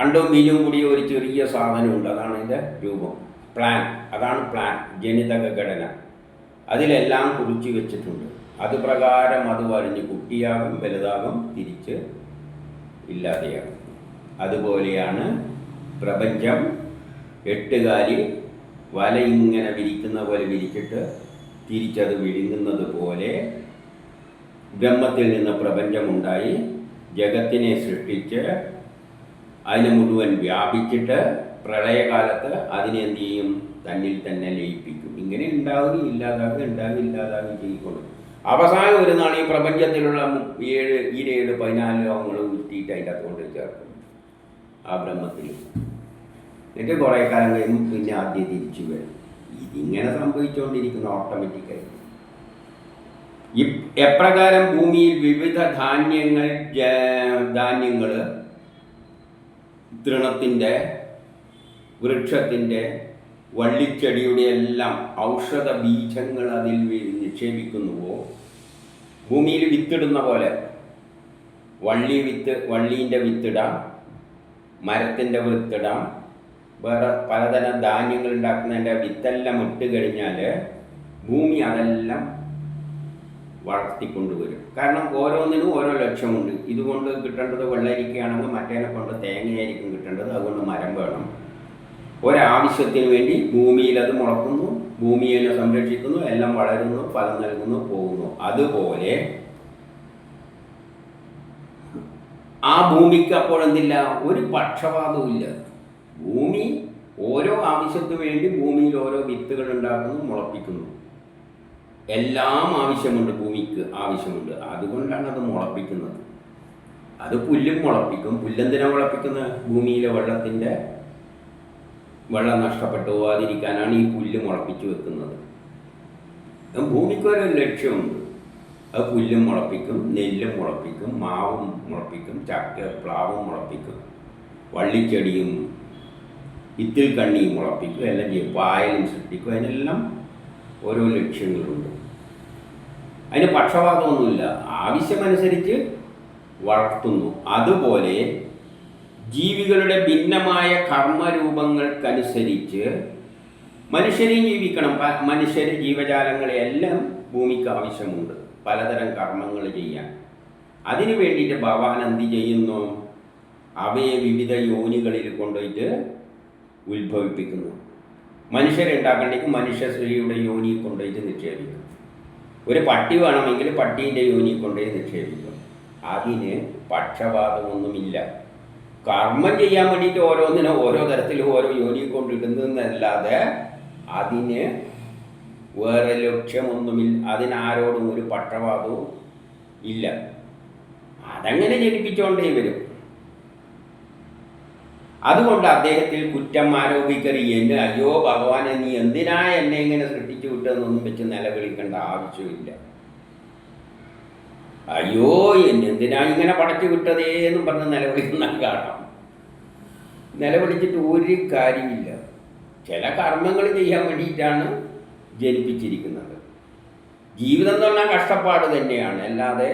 അണ്ടവും ബീജവും കൂടി ഒരു ചെറിയ സാധനമുണ്ട്. അതാണ് അതിൻ്റെ രൂപം. പ്ലാൻ. അതാണ് പ്ലാൻ, ജനിതക ഘടന. അതിലെല്ലാം കുറിച്ച് വെച്ചിട്ടുണ്ട്. അത് പ്രകാരം അത് വലിഞ്ഞ് കുട്ടിയാകും, വലുതാകും, തിരിച്ച് ഇല്ലാതെയാകും. അതുപോലെയാണ് പ്രപഞ്ചം. 8 കാലി വല ഇങ്ങനെ വിരിക്കുന്ന പോലെ വിരിച്ചിട്ട് തിരിച്ചത് വിഴുങ്ങുന്നത് പോലെ ബ്രഹ്മത്തിൽ നിന്ന് പ്രപഞ്ചമുണ്ടായി ജഗത്തിനെ സൃഷ്ടിച്ച് അതിനെ മുഴുവൻ വ്യാപിച്ചിട്ട് പ്രളയകാലത്ത് അതിനെ എന്ത് ചെയ്യും? തന്നിൽ തന്നെ ലയിപ്പിക്കും. ഇങ്ങനെ ഉണ്ടാവുകയും ഇല്ലാതാവുകയും ഉണ്ടാവുകയും ഇല്ലാതാവുകയും ചെയ്യിക്കൊള്ളും. അവസാനം ഒരു നാൾ ഈ പ്രപഞ്ചത്തിലുള്ള 7 14 ലോകങ്ങൾ ഉരുട്ടിയിട്ട് അതിൻ്റെ അകത്തോണ്ട് ചേർക്കും ആ ബ്രഹ്മത്തിൽ. എന്നിട്ട് കുറേ കാലം കഴിയുമ്പോൾ പിന്നെ ആദ്യം തിരിച്ചു വരും. ഇതിങ്ങനെ സംഭവിച്ചുകൊണ്ടിരിക്കുന്നു ഓട്ടോമാറ്റിക്കായി. എപ്രകാരം ഭൂമിയിൽ വിവിധ ധാന്യങ്ങൾ തൃണത്തിൻ്റെ, വൃക്ഷത്തിൻ്റെ, വള്ളിച്ചെടിയുടെ എല്ലാം ഔഷധ ബീജങ്ങൾ അതിൽ നിക്ഷേപിക്കുന്നുവോ, ഭൂമിയിൽ വിത്തിടുന്ന പോലെ വള്ളീൻ്റെ വിത്തിടാം, മരത്തിൻ്റെ വിത്തിടാം, വേറെ പലതരം ധാന്യങ്ങൾ ഉണ്ടാക്കുന്നതിൻ്റെ വിത്തെല്ലാം ഇട്ട് കഴിഞ്ഞാൽ ഭൂമി അതെല്ലാം വളർത്തിക്കൊണ്ടുവരും. കാരണം ഓരോന്നിനും ഓരോ ലക്ഷ്യമുണ്ട്. ഇതുകൊണ്ട് കിട്ടേണ്ടത് വെള്ളരിക്കയാണെങ്കിൽ മറ്റേനെ കൊണ്ട് തേങ്ങയായിരിക്കും കിട്ടേണ്ടത്. അതുകൊണ്ട് മരം വേണം. ഒരാവശ്യത്തിന് വേണ്ടി ഭൂമിയിൽ അത് മുളക്കുന്നു, ഭൂമിയെ സംരക്ഷിക്കുന്നു, എല്ലാം വളരുന്നു, ഫലം നൽകുന്നു, പോകുന്നു. അതുപോലെ ആ ഭൂമിക്ക് അപ്പോഴെന്തില്ല? ഒരു പക്ഷപാതവും ഇല്ല. ഭൂമി ഓരോ ആവശ്യത്തിന് വേണ്ടി ഭൂമിയിൽ ഓരോ വിത്തുകൾ ഉണ്ടാക്കുന്നു, മുളപ്പിക്കുന്നു. എല്ലാം ആവശ്യമുണ്ട്, ഭൂമിക്ക് ആവശ്യമുണ്ട്. അതുകൊണ്ടാണ് അത് മുളപ്പിക്കുന്നത്. അത് പുല്ലും മുളപ്പിക്കും. പുല്ലെന്തിനാണ് മുളപ്പിക്കുന്നത്? ഭൂമിയിലെ വെള്ളം നഷ്ടപ്പെട്ടു പോകാതിരിക്കാനാണ് ഈ പുല്ല് മുളപ്പിച്ച് വെക്കുന്നത്. ഭൂമിക്കൊരു ലക്ഷ്യമുണ്ട്. അത് പുല്ലും മുളപ്പിക്കും, നെല്ലും മുളപ്പിക്കും, മാവും മുളപ്പിക്കും, പ്ലാവും മുളപ്പിക്കും, വള്ളിച്ചെടിയും വിത്തിൽ കണ്ണിയും മുളപ്പിക്കും, എല്ലാം ചെയ്യും. പായലും സൃഷ്ടിക്കും. അതിനെല്ലാം ഓരോ ലക്ഷ്യങ്ങളുണ്ട്. അതിന് പക്ഷപാതമൊന്നുമില്ല. ആവശ്യമനുസരിച്ച് വളർത്തുന്നു. അതുപോലെ ജീവികളുടെ ഭിന്നമായ കർമ്മരൂപങ്ങൾക്കനുസരിച്ച് മനുഷ്യരെയും ജീവിക്കണം. മനുഷ്യർ, ജീവജാലങ്ങളെയെല്ലാം ഭൂമിക്ക് ആവശ്യമുണ്ട് പലതരം കർമ്മങ്ങൾ ചെയ്യാൻ. അതിനു വേണ്ടിയിട്ട് ഭഗവാൻ എന്ത് ചെയ്യുന്നു? അവയെ വിവിധ യോനികളിൽ കൊണ്ടുപോയിട്ട് ഉത്ഭവിപ്പിക്കുന്നു. മനുഷ്യരുണ്ടാക്കണ്ടെങ്കിൽ മനുഷ്യ സ്ത്രീയുടെ യോനി കൊണ്ടുപോയിട്ട് നിക്ഷേപിക്കും. ഒരു പട്ടി വേണമെങ്കിൽ പട്ടീൻ്റെ യോനി കൊണ്ടുപോയി നിക്ഷേപിക്കും. അതിന് പക്ഷപാതമൊന്നുമില്ല. കർമ്മം ചെയ്യാൻ വേണ്ടിയിട്ട് ഓരോന്നിനും ഓരോ തരത്തിലും ഓരോ യോനി കൊണ്ടിടുന്നതല്ലാതെ അതിന് വേറെ ലക്ഷ്യമൊന്നുമില്ല. അതിനാരോടും ഒരു പക്ഷപാതവും ഇല്ല. അതങ്ങനെ ജനിപ്പിച്ചുകൊണ്ടേ വരും. അതുകൊണ്ട് അദ്ദേഹത്തിൽ കുറ്റം ആരോപിക്കറിയെന്ന്, അയ്യോ ഭഗവാനെ നീ എന്തിനാ എന്നെ ഇങ്ങനെ സൃഷ്ടിച്ചു വിട്ടതെന്നൊന്നും വെച്ച് നിലവിളിക്കേണ്ട ആവശ്യമില്ല. അയ്യോ എന്തിനാ ഇങ്ങനെ പടച്ചു വിട്ടതേ എന്നും പറഞ്ഞ് നിലവിളിക്കുന്ന കാണാം. നിലവിളിച്ചിട്ട് ഒരു കാര്യമില്ല. ചില കർമ്മങ്ങൾ ചെയ്യാൻ വേണ്ടിയിട്ടാണ് ജനിപ്പിച്ചിരിക്കുന്നത്. ജീവിതം എന്ന് പറഞ്ഞാൽ കഷ്ടപ്പാട് തന്നെയാണ്, അല്ലാതെ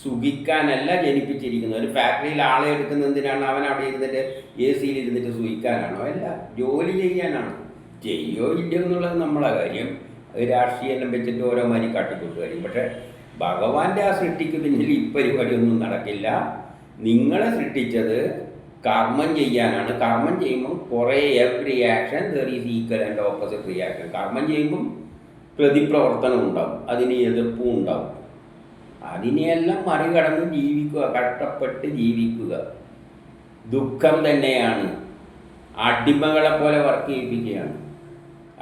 സുഖിക്കാനല്ല ജനിപ്പിച്ചിരിക്കുന്നത്. ഒരു ഫാക്ടറിയിൽ ആളെ എടുക്കുന്ന എന്തിനാണ്? അവൻ അവിടെ ഇരുന്നിട്ട് AC-യിൽ ഇരുന്നിട്ട് സുഖിക്കാനാണോ? അല്ല, ജോലി ചെയ്യാനാണ്. ചെയ്യോ ഇല്ലയോ എന്നുള്ളത് നമ്മളെ കാര്യം. അത് രാഷ്ട്രീയം വെച്ചിട്ട് ഓരോ മാതിരി കാട്ടിക്കൂട്ട് കാര്യം. പക്ഷേ ഭഗവാന്റെ ആ സൃഷ്ടിക്ക് പിന്നിൽ ഈ പരിപാടിയൊന്നും നടക്കില്ല. നിങ്ങളെ സൃഷ്ടിച്ചത് കർമ്മം ചെയ്യാനാണ്. കർമ്മം ചെയ്യുമ്പം കുറേ every action there is equal and opposite reaction. കർമ്മം ചെയ്യുമ്പം പ്രതിപ്രവർത്തനം ഉണ്ടാവും, അതിന് എതിർപ്പും ഉണ്ടാവും. അതിനെയെല്ലാം മറികടന്ന് ജീവിക്കുക, കഷ്ടപ്പെട്ട് ജീവിക്കുക. ദുഃഖം തന്നെയാണ്. അടിമകളെ പോലെ വർക്ക് ചെയ്യിപ്പിക്കുകയാണ്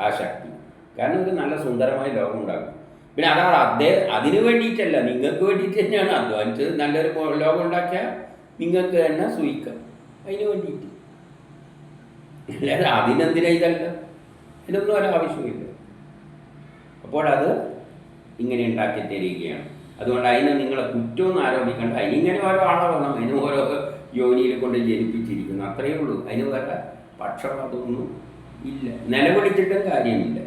ആ ശക്തി. കാരണം ഒരു നല്ല സുന്ദരമായ ലോകം ഉണ്ടാകും. പിന്നെ അതാണ് അതിന് വേണ്ടിയിട്ടല്ല, നിങ്ങൾക്ക് വേണ്ടിയിട്ട് തന്നെയാണ് അധ്വാനിച്ചത്. നല്ലൊരു ലോകം ഉണ്ടാക്കിയാൽ നിങ്ങൾക്ക് തന്നെ സുഖിക്കാം. അതിന് വേണ്ടിയിട്ട്, അല്ലാതെ അതിനെന്തിനാ ഇതല്ല, ഇതിനൊന്നും ഒരാവശ്യമില്ല. അപ്പോൾ അത് ഇങ്ങനെ ഉണ്ടാക്കി തരികയാണ്. അതുകൊണ്ട് അതിനെ നിങ്ങളെ കുറ്റമൊന്നും ആരോപിക്കേണ്ട. അതിനിങ്ങനെ ഓരോ ആളെ വേണം, അതിന് ഓരോ യോനിയിൽ കൊണ്ട് ജനിപ്പിച്ചിരിക്കുന്നു, അത്രയേ ഉള്ളൂ. അതിന് വേറെ പക്ഷപാതമൊന്നും ഇല്ല. നിലവിളിച്ചിട്ടും കാര്യമില്ല.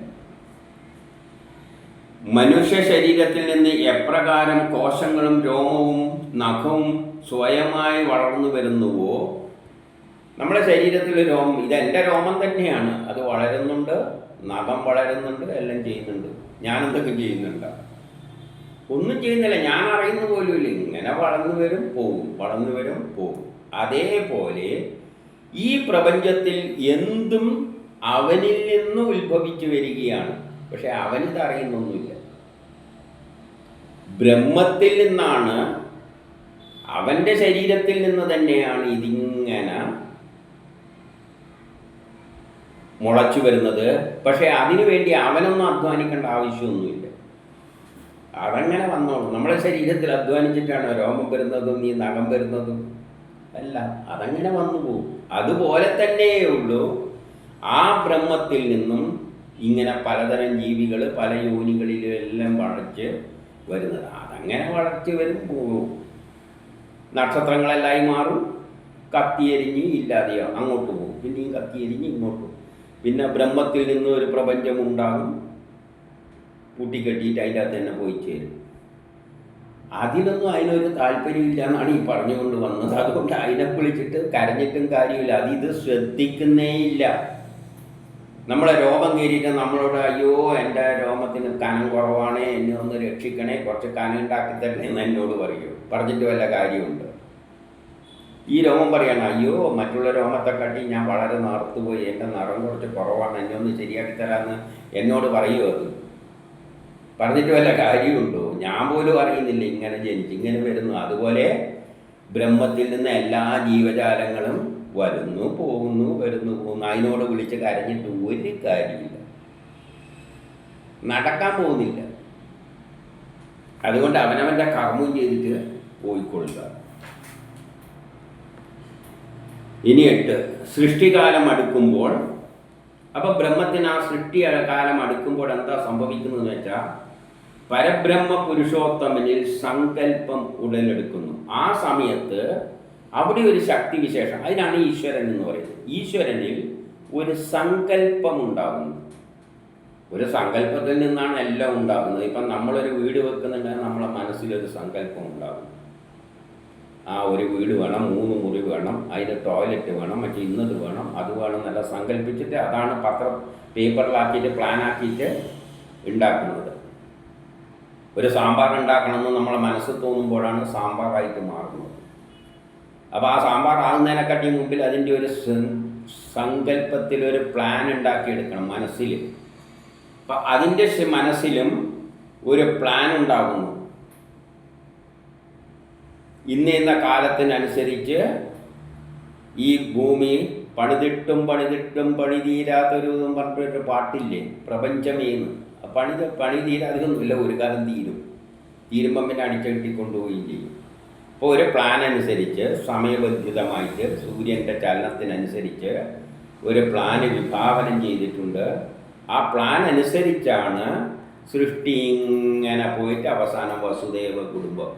മനുഷ്യ ശരീരത്തിൽ നിന്ന് എപ്രകാരം കോശങ്ങളും രോമവും നഖവും സ്വയമായി വളർന്നു വരുന്നുവോ, നമ്മുടെ ശരീരത്തിൽ രോമം, ഇതെൻ്റെ രോമം തന്നെയാണ്, അത് വളരുന്നുണ്ട്, നഖം വളരുന്നുണ്ട്, എല്ലാം ചെയ്യുന്നുണ്ട്. ഞാനെന്തൊക്കെ ചെയ്യുന്നുണ്ട്? ഒന്നും ചെയ്യുന്നില്ല, ഞാൻ അറിയുന്ന പോലുമില്ല. ഇങ്ങനെ വളർന്നു വരും പോവും, വളർന്നു വരും പോവും. അതേപോലെ ഈ പ്രപഞ്ചത്തിൽ എന്തും അവനിൽ നിന്ന് ഉത്ഭവിച്ചു വരികയാണ്. പക്ഷെ അവനിത് അറിയുന്നൊന്നുമില്ല. ബ്രഹ്മത്തിൽ നിന്നാണ്, അവൻ്റെ ശരീരത്തിൽ നിന്ന് തന്നെയാണ് ഇതിങ്ങനെ മുളച്ചു വരുന്നത്. പക്ഷെ അതിനു വേണ്ടി അവനൊന്നും അധ്വാനിക്കേണ്ട ആവശ്യമൊന്നുമില്ല. അതങ്ങനെ വന്നോളൂ. നമ്മുടെ ശരീരത്തിൽ അധ്വാനിച്ചിട്ടാണ് രോമം വരുന്നതും ഈ നഖം വരുന്നതും അല്ല, അതങ്ങനെ വന്നു പോകും. അതുപോലെ തന്നെയുള്ളൂ ആ ബ്രഹ്മത്തിൽ നിന്നും ഇങ്ങനെ പലതരം ജീവികൾ പല യോനികളിലും എല്ലാം വളർച്ച് വരുന്നത്. അതങ്ങനെ വളർച്ച് വരും, പോകും. നക്ഷത്രങ്ങളെല്ലായി മാറും, കത്തിയെരിഞ്ഞ് ഇല്ലാതെയോ അങ്ങോട്ട് പോകും, പിന്നെയും കത്തിയെരിഞ്ഞ് ഇങ്ങോട്ട് പോകും. പിന്നെ ബ്രഹ്മത്തിൽ നിന്ന് ഒരു പ്രപഞ്ചമുണ്ടാകും, കൂട്ടിക്കെട്ടിയിട്ട് അതിൻ്റെ അകത്ത് തന്നെ പോയി ചേരും. അതിനൊരു താല്പര്യമില്ല എന്നാണ് ഈ പറഞ്ഞുകൊണ്ട് വന്നത്. അതുകൊണ്ട് അതിനെ വിളിച്ചിട്ട് കരഞ്ഞിട്ടും കാര്യമില്ല. അതിത് ശ്രദ്ധിക്കുന്നേയില്ല. നമ്മളെ രോമം കയറിയിട്ട് നമ്മളോട് അയ്യോ എൻ്റെ രോമത്തിന് കനം കുറവാണ്, എന്നെ ഒന്ന് രക്ഷിക്കണേ, കുറച്ച് കനം ഉണ്ടാക്കി തരണേ എന്ന് എന്നോട് പറയൂ. പറഞ്ഞിട്ട് വല്ല കാര്യമുണ്ട്? ഈ രോമം പറയണം അയ്യോ മറ്റുള്ള രോമത്തെക്കാട്ടി ഞാൻ വളരെ നറുത്തുപോയി, എൻ്റെ നിറം കുറച്ച് കുറവാണ്, എന്നെ ഒന്ന് ശരിയാക്കി തരാമെന്ന് എന്നോട് പറയുമോ? അത് പറഞ്ഞിട്ട് വല്ല കാര്യമുണ്ടോ? ഞാൻ പോലും അറിയുന്നില്ല ഇങ്ങനെ ജനിച്ച് ഇങ്ങനെ വരുന്നു. അതുപോലെ ബ്രഹ്മത്തിൽ നിന്ന് എല്ലാ ജീവജാലങ്ങളും വരുന്നു പോകുന്നു, വരുന്നു പോകുന്നു. അതിനോട് വിളിച്ച് കരഞ്ഞിട്ട് ഒരു കാര്യമില്ല, നടക്കാൻ പോകുന്നില്ല. അതുകൊണ്ട് അവനവൻ്റെ കർമ്മം ചെയ്തിട്ട് പോയിക്കൊള്ളുക. ഇനി 8, സൃഷ്ടികാലം അടുക്കുമ്പോൾ. അപ്പോൾ ബ്രഹ്മത്തിന് ആ സൃഷ്ടി കാലം അടുക്കുമ്പോൾ എന്താ സംഭവിക്കുന്നതെന്ന് വെച്ചാൽ, പരബ്രഹ്മ പുരുഷോത്തമനിൽ സങ്കല്പം ഉടലെടുക്കുന്നു. ആ സമയത്ത് അവിടെ ഒരു ശക്തി വിശേഷം, അതിനാണ് ഈശ്വരൻ എന്ന് പറയുന്നത്. ഈശ്വരനിൽ ഒരു സങ്കല്പം ഉണ്ടാകുന്നു. ഒരു സങ്കല്പത്തിൽ നിന്നാണ് എല്ലാം ഉണ്ടാകുന്നത്. ഇപ്പം നമ്മളൊരു വീട് വെക്കുന്നുണ്ടെങ്കിൽ നമ്മളെ മനസ്സിലൊരു സങ്കല്പം ഉണ്ടാകും. ആ ഒരു വീട് വേണം, 3 മുറി വേണം, അതിന് ടോയ്ലറ്റ് വേണം, മറ്റേ ഇന്നത് വേണം, അത് വേണം എന്നെല്ലാം സങ്കല്പിച്ചിട്ട് അതാണ് പേപ്പറിലാക്കിയിട്ട് പ്ലാനാക്കിയിട്ട് ഉണ്ടാക്കുന്നത്. ഒരു സാമ്പാർ ഉണ്ടാക്കണമെന്ന് നമ്മളെ മനസ്സിൽ തോന്നുമ്പോഴാണ് സാമ്പാറായിട്ട് മാറുന്നത്. അപ്പോൾ ആ സാമ്പാർ ആകുന്നതിനെക്കാട്ടി മുമ്പിൽ അതിൻ്റെ ഒരു സങ്കല്പത്തിലൊരു പ്ലാൻ ഉണ്ടാക്കിയെടുക്കണം മനസ്സിൽ. അപ്പം അതിൻ്റെ മനസ്സിലും ഒരു പ്ലാൻ ഉണ്ടാകുന്നു. ഇന്ന കാലത്തിനനുസരിച്ച് ഈ ഭൂമി പണിതിട്ടും പണിതീരാത്തൊരു പറഞ്ഞിട്ടൊരു പാട്ടില്ലേ, പ്രപഞ്ചമേന്ന്. പണി തീരാതൊന്നുമില്ല, ഒരു കാലം തീരുമ്പം പിന്നെ അടിച്ചെട്ടിക്കൊണ്ടുപോവുകയും ചെയ്യും. അപ്പോൾ ഒരു പ്ലാൻ അനുസരിച്ച് സമയബന്ധിതമായിട്ട് സൂര്യൻ്റെ ചലനത്തിനനുസരിച്ച് ഒരു പ്ലാന് വിഭാവനം ചെയ്തിട്ടുണ്ട്. ആ പ്ലാൻ അനുസരിച്ചാണ് സൃഷ്ടി ഇങ്ങനെ പോയിട്ട് അവസാനം വസുദേവ കുടുംബം,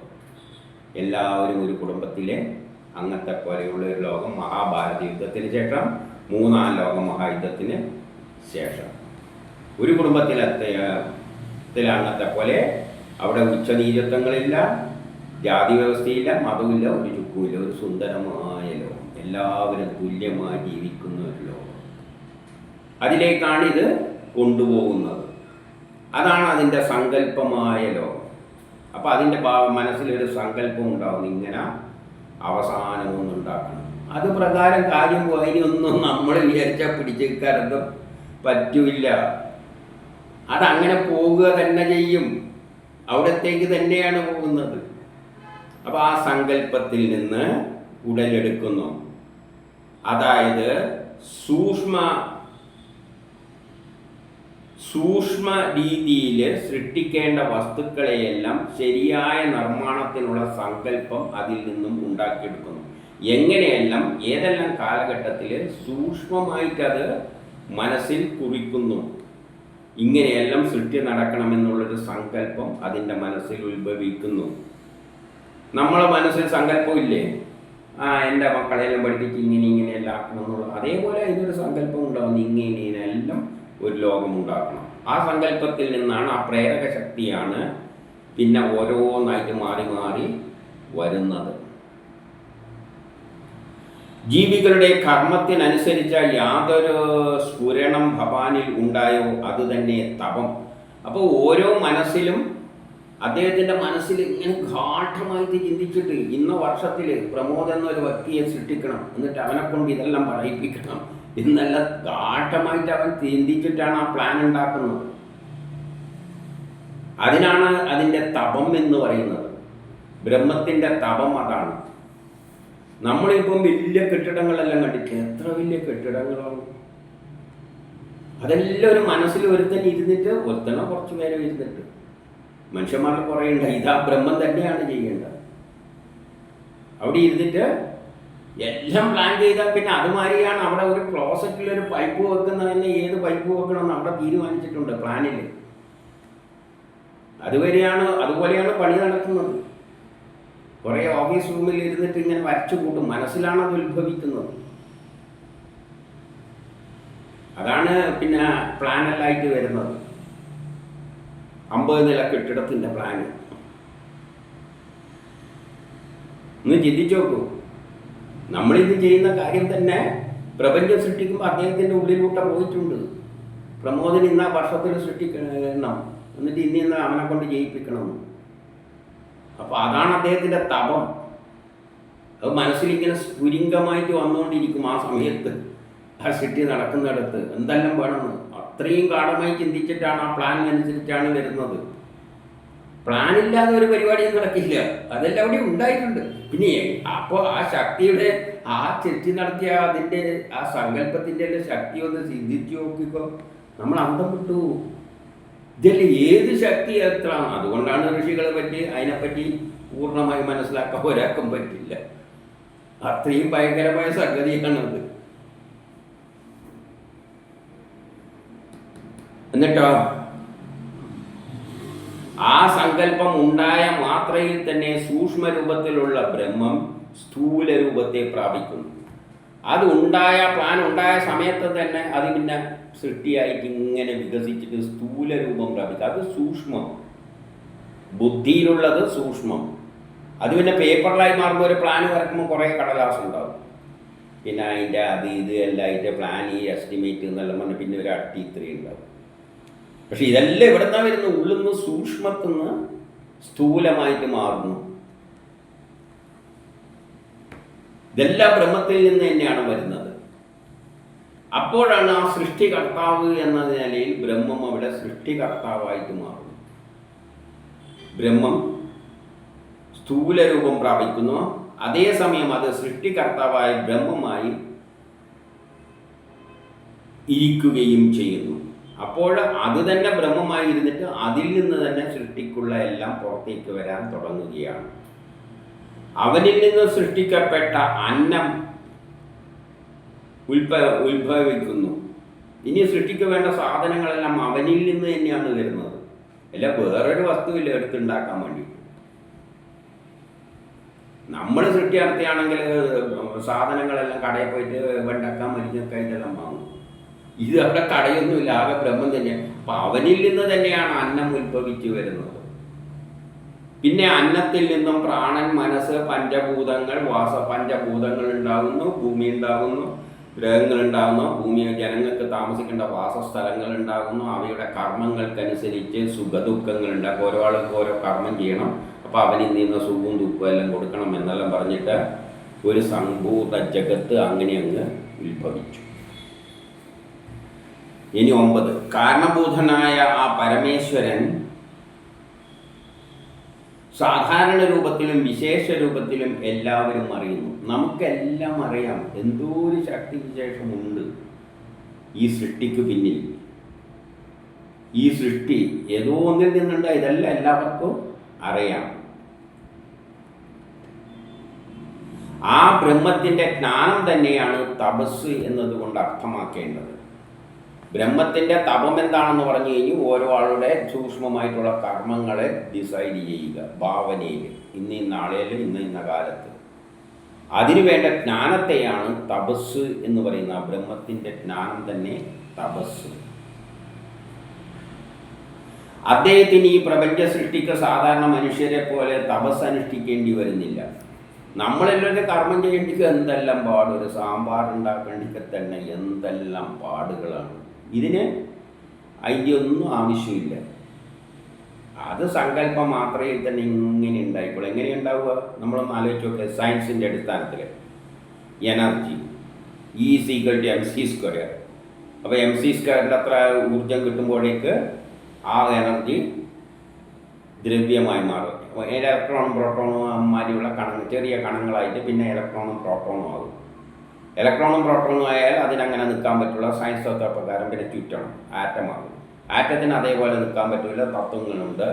എല്ലാവരും ഒരു കുടുംബത്തിലെ അങ്ങനത്തെ പോലെയുള്ള ഒരു ലോകം. മഹാഭാരത യുദ്ധത്തിന് ശേഷം 3-ാം ലോക മഹായുദ്ധത്തിന് ശേഷം ഒരു കുടുംബത്തിലെ അങ്ങനത്തെ പോലെ അവിടെ ഉച്ചനീചത്വങ്ങളില്ല, ജാതി വ്യവസ്ഥയില്ല, മതമില്ല, ഒരു ചുക്കുമില്ല, ഒരു സുന്ദരമായ ലോകം, എല്ലാവരും തുല്യമായി ജീവിക്കുന്ന ഒരു ലോകം. അതിലേക്കാണിത് കൊണ്ടുപോകുന്നത്. അതാണ് അതിൻ്റെ സങ്കല്പമായ ലോകം. അപ്പോൾ അതിൻ്റെ മനസ്സിലൊരു സങ്കല്പം ഉണ്ടാവും, ഇങ്ങനെ അവസാനമൊന്നുണ്ടാക്കണം. അത് പ്രകാരം കാര്യം അതിനൊന്നും നമ്മൾ വിചാരിച്ചാൽ പിടിച്ചേക്കാരൊന്നും പറ്റില്ല. അതങ്ങനെ പോവുക തന്നെ ചെയ്യും, അവിടത്തേക്ക് തന്നെയാണ് പോകുന്നത്. അപ്പോൾ ആ സങ്കല്പത്തിൽ നിന്ന് ഉടലെടുക്കുന്നു. അതായത് സൂക്ഷ്മ രീതിയിൽ സൃഷ്ടിക്കേണ്ട വസ്തുക്കളെയെല്ലാം ശരിയായ നിർമ്മാണത്തിനുള്ള സങ്കല്പം അതിൽ നിന്നും ഉണ്ടാക്കിയെടുക്കുന്നു. എങ്ങനെയെല്ലാം ഏതെല്ലാം കാലഘട്ടത്തിൽ സൂക്ഷ്മമായിട്ടത് മനസ്സിൽ കുറിക്കുന്നു. ഇങ്ങനെയെല്ലാം സൃഷ്ടി നടക്കണമെന്നുള്ളൊരു സങ്കല്പം അതിൻ്റെ മനസ്സിൽ ഉത്ഭവിക്കുന്നു. നമ്മളെ മനസ്സിൽ സങ്കല്പമില്ലേ, എൻ്റെ മക്കളെല്ലാം പഠിപ്പിച്ച് ഇങ്ങനെയെല്ലാം ആക്കണം എന്നുള്ള, അതേപോലെ അതിനൊരു സങ്കല്പം ഉണ്ടാകുന്നു, ഇങ്ങനെയെല്ലാം ഒരു ലോകം ഉണ്ടാക്കണം. ആ സങ്കല്പത്തിൽ നിന്നാണ്, ആ പ്രേരക ശക്തിയാണ് പിന്നെ ഓരോന്നായിട്ട് മാറി മാറി വരുന്നത്. ജീവികളുടെ കർമ്മത്തിനനുസരിച്ച യാതൊരു സ്ഫുരണം ഭവാനിൽ ഉണ്ടായോ അതുതന്നെ തപം. അപ്പോൾ ഓരോ മനസ്സിലും അദ്ദേഹത്തിൻ്റെ മനസ്സിൽ ഇങ്ങനെ ഗാഠമായിട്ട് ചിന്തിച്ചിട്ട്, ഇന്ന വർഷത്തിൽ പ്രമോദ് എന്നൊരു വ്യക്തിയെ സൃഷ്ടിക്കണം, എന്നിട്ട് അവനെ കൊണ്ട് ഇതെല്ലാം പറയിപ്പിക്കണം എന്നെല്ലാം ഗാഠമായിട്ട് അവൻ ചിന്തിച്ചിട്ടാണ് ആ പ്ലാൻ ഉണ്ടാക്കുന്നത്. അതിനാണ് അതിൻ്റെ തപം എന്ന് പറയുന്നത്. ബ്രഹ്മത്തിൻ്റെ തപം അതാണ്. നമ്മളിപ്പം വലിയ കെട്ടിടങ്ങളെല്ലാം കണ്ടിട്ട്, എത്ര വലിയ കെട്ടിടങ്ങളാണ്. അതെല്ലാം ഒരു മനസ്സിൽ ഒരുത്തൻ ഇരുന്നിട്ട്, ഒരുത്തനോ കുറച്ച് പേരെ ഇരുന്നിട്ട്, മനുഷ്യന്മാർക്ക് കുറേ ഉണ്ട്. ഇതാ ബ്രഹ്മം തന്നെയാണ് ചെയ്യേണ്ടത്. അവിടെ ഇരുന്നിട്ട് എല്ലാം പ്ലാൻ ചെയ്താൽ പിന്നെ അതുമാതിരിയാണ്. അവിടെ ഒരു ക്ലോസറ്റിലൊരു പൈപ്പ് വെക്കുന്നത് തന്നെ ഏത് പൈപ്പ് വെക്കണമെന്ന് അവിടെ തീരുമാനിച്ചിട്ടുണ്ട് പ്ലാനിൽ. അതുപോലെയാണ് പണി നടക്കുന്നത്. കുറേ ഓഫീസ് റൂമിൽ ഇരുന്നിട്ട് ഇങ്ങനെ വരച്ചു കൂട്ടും, മനസ്സിലാണ് അത് ഉത്ഭവിക്കുന്നത്. അതാണ് പിന്നെ പ്ലാനെല്ലായിട്ട് വരുന്നത്. 50 നില കെട്ടിടത്തിൻ്റെ പ്ലാന് ഒന്ന് ചിന്തിച്ചു നോക്കൂ. നമ്മളിത് ചെയ്യുന്ന കാര്യം തന്നെ പ്രപഞ്ചം സൃഷ്ടിക്കുമ്പോൾ അദ്ദേഹത്തിൻ്റെ ഉള്ളിലൂടെ പോയിട്ടുണ്ട്. പ്രമോദിന് ഇന്ന വർഷത്തിൽ സൃഷ്ടിക്കണം, എന്നിട്ട് ഇന്ന് അവനെ കൊണ്ട് ചെയ്യിപ്പിക്കണം. അപ്പോൾ അതാണ് അദ്ദേഹത്തിൻ്റെ തപം. അത് മനസ്സിലിങ്ങനെ സ്ഫുരിംഗമായിട്ട് വന്നുകൊണ്ടിരിക്കും. ആ സമയത്ത് ആ സൃഷ്ടി നടക്കുന്നിടത്ത് എന്തെല്ലാം വേണമെന്ന് അത്രയും ഗാഢമായി ചിന്തിച്ചിട്ടാണ്, ആ പ്ലാനിനനുസരിച്ചാണ് വരുന്നത്. പ്ലാനില്ലാതെ ഒരു പരിപാടിയും നടക്കില്ല. അതെല്ലാം അവിടെ ഉണ്ടായിട്ടുണ്ട്. പിന്നെ അപ്പോൾ ആ ശക്തിയുടെ ആ ചെറ്റി നടത്തിയ അതിൻ്റെ ആ സങ്കല്പത്തിൻ്റെ എല്ലാം ശക്തി ഒന്ന് ചിന്തിച്ചു നോക്കിക്കോ, നമ്മൾ അന്തം വിട്ടു. ഇതല്ലേ ഏത് ശക്തി എത്ര. അതുകൊണ്ടാണ് ഋഷികളെ പറ്റി അതിനെപ്പറ്റി പൂർണ്ണമായി മനസ്സിലാക്കാൻ ഒരാൾക്കും പറ്റില്ല. അത്രയും ഭയങ്കരമായ സംഗതിയാണത്. എന്നിട്ടോ ആ സങ്കല്പം ഉണ്ടായ മാത്രയിൽ തന്നെ സൂക്ഷ്മ രൂപത്തിലുള്ള ബ്രഹ്മം സ്ഥൂല രൂപത്തെ പ്രാപിക്കുന്നു. അത് പ്ലാൻ ഉണ്ടായ സമയത്ത് തന്നെ അത് പിന്നെ സൃഷ്ടിയായിട്ട് ഇങ്ങനെ വികസിച്ചിട്ട് സ്ഥൂല രൂപം പ്രാപിക്കുക. അത് സൂക്ഷ്മം, ബുദ്ധിയിലുള്ളത് സൂക്ഷ്മം. അത് പിന്നെ പേപ്പറിലായി മാറുമ്പോൾ ഒരു പ്ലാൻ വരക്കുമ്പോൾ കുറേ കടലാസം ഉണ്ടാവും. പിന്നെ അതിൻ്റെ അത് ഇത് എല്ലാം അതിൻ്റെ പ്ലാൻ, ഈ എസ്റ്റിമേറ്റ് എന്നെല്ലാം പറഞ്ഞാൽ പിന്നെ ഒരു അട്ടി ഇത്രയും ഉണ്ടാവും. പക്ഷെ ഇതെല്ലാം എവിടെ നിന്നാണ് വരുന്നത്? ഉള്ളിൽ നിന്ന് സൂക്ഷ്മത്തിൽ നിന്ന് സ്ഥൂലമായിട്ട് മാറുന്നു. ഇതെല്ലാം ബ്രഹ്മത്തിൽ നിന്ന് തന്നെയാണ് വരുന്നത്. അപ്പോഴാണ് ആ സൃഷ്ടികർത്താവ് എന്ന നിലയിൽ ബ്രഹ്മം അവിടെ സൃഷ്ടികർത്താവായിട്ട് മാറുന്നു. ബ്രഹ്മം സ്ഥൂല രൂപം പ്രാപിക്കുന്നു. അതേസമയം അത് സൃഷ്ടികർത്താവായ ബ്രഹ്മമായി ഇരിക്കുകയും ചെയ്യുന്നു. അപ്പോൾ അത് തന്നെ ബ്രഹ്മമായി ഇരുന്നിട്ട് അതിൽ നിന്ന് തന്നെ സൃഷ്ടിക്കുള്ള എല്ലാം പുറത്തേക്ക് വരാൻ തുടങ്ങുകയാണ്. അവനിൽ നിന്ന് സൃഷ്ടിക്കപ്പെട്ട അന്നം ഉത്ഭവിക്കുന്നു. ഇനി സൃഷ്ടിക്ക് വേണ്ട സാധനങ്ങളെല്ലാം അവനിൽ നിന്ന് തന്നെയാണ് വരുന്നത്. അല്ല വേറൊരു വസ്തുവില്ല എടുത്തുണ്ടാക്കാൻ വേണ്ടി. നമ്മൾ സൃഷ്ടി നടത്തിയാണെങ്കിൽ സാധനങ്ങളെല്ലാം കടയിൽ പോയിട്ട് വെണ്ടക്കാൻ മരിഞ്ഞൊക്കെ ആയിട്ടെല്ലാം വാങ്ങും. ഇത് അവിടെ കടയൊന്നുമില്ല, ആകെ ബ്രഹ്മം തന്നെയാണ്. അപ്പം അവനിൽ നിന്ന് തന്നെയാണ് അന്നം ഉത്ഭവിച്ചു വരുന്നത്. പിന്നെ അന്നത്തിൽ നിന്നും പ്രാണൻ, മനസ്സ്, പഞ്ചഭൂതങ്ങൾ, പഞ്ചഭൂതങ്ങൾ ഉണ്ടാകുന്നു, ഭൂമി ഉണ്ടാകുന്നു, ഗ്രഹങ്ങൾ ഉണ്ടാകുന്നു, ഭൂമിയിൽ ജനങ്ങൾക്ക് താമസിക്കേണ്ട വാസസ്ഥലങ്ങൾ ഉണ്ടാകുന്നു, അവയുടെ കർമ്മങ്ങൾക്കനുസരിച്ച് സുഖദുഃഖങ്ങൾ ഉണ്ടാകും. ഓരോ ആൾക്ക് ഓരോ കർമ്മം ചെയ്യണം, അപ്പോൾ അവനിൽ നിന്ന് സുഖവും ദുഃഖവും എല്ലാം കൊടുക്കണം എന്നെല്ലാം പറഞ്ഞിട്ട് ഒരു സമ്പൂർണ്ണ ജഗത്ത് അങ്ങനെ അങ്ങ് ഉത്ഭവിച്ചു. ഇനി 9, കാരണഭൂതനായ ആ പരമേശ്വരൻ സാധാരണ രൂപത്തിലും വിശേഷ രൂപത്തിലും എല്ലാവരും അറിയുന്നു. നമുക്കെല്ലാം അറിയാം എന്തോ ഒരു ശക്തി വിശേഷമുണ്ട് ഈ സൃഷ്ടിക്ക് പിന്നിൽ. ഈ സൃഷ്ടി ഏതോ ഒന്നിൽ നിന്നുണ്ട്, ഇതെല്ലാം എല്ലാവർക്കും അറിയാം. ആ ബ്രഹ്മത്തിൻ്റെ ജ്ഞാനം തന്നെയാണ് തപസ് എന്നതുകൊണ്ട് അർത്ഥമാക്കേണ്ടത്. ബ്രഹ്മത്തിൻ്റെ തപം എന്താണെന്ന് പറഞ്ഞു കഴിഞ്ഞാൽ ഓരോ ആളുടെ സൂക്ഷ്മമായിട്ടുള്ള കർമ്മങ്ങളെ ഡിസൈഡ് ചെയ്യുക, ഭാവനയിൽ, ഇന്ന നാളെയല്ല ഇന്ന കാലത്ത്. അതിനുവേണ്ട ജ്ഞാനത്തെയാണ് തപസ് എന്ന് പറയുന്ന ബ്രഹ്മത്തിൻ്റെ ജ്ഞാനം തന്നെ തപസ്. അദ്ദേഹത്തിന് ഈ പ്രപഞ്ച സൃഷ്ടിക്ക് സാധാരണ മനുഷ്യരെ പോലെ തപസ് അനുഷ്ഠിക്കേണ്ടി വരുന്നില്ല. നമ്മളെല്ലാവരും കർമ്മം ചെയ്യേണ്ടിക്ക് എന്തെല്ലാം പാട്, ഒരു സാമ്പാർ ഉണ്ടാക്കേണ്ടിക്ക് തന്നെ എന്തെല്ലാം പാടുകളാണ്. ഇതിന് അതിൻ്റെ ഒന്നും ആവശ്യമില്ല. അത് സങ്കല്പം മാത്രമേ തന്നെ ഇങ്ങനെ ഉണ്ടായിക്കോളൂ. എങ്ങനെ ഉണ്ടാവുക? നമ്മളൊന്ന് ആലോചിച്ച് നോക്കുക. സയൻസിൻ്റെ അടിസ്ഥാനത്തിൽ എനർജി E=mc². അപ്പോൾ mc² അത്ര ഊർജം കിട്ടുമ്പോഴേക്ക് ആ എനർജി ദ്രവ്യമായി മാറും. ഇലക്ട്രോണും പ്രോട്ടോണും മാതിരിയുള്ള ചെറിയ കണങ്ങളായിട്ട് പിന്നെ ഇലക്ട്രോണും പ്രോട്ടോണും ആകും. ഇലക്ട്രോണും പ്രോട്ടോണും ആയാൽ അതിനങ്ങനെ നിൽക്കാൻ പറ്റുള്ള സയൻസ് തത്വപ്രകാരം പിന്നെ ചുറ്റണം, ആറ്റമാകും. ആറ്റത്തിന് അതേപോലെ നിൽക്കാൻ പറ്റില്ല, തത്വങ്ങളുണ്ട്.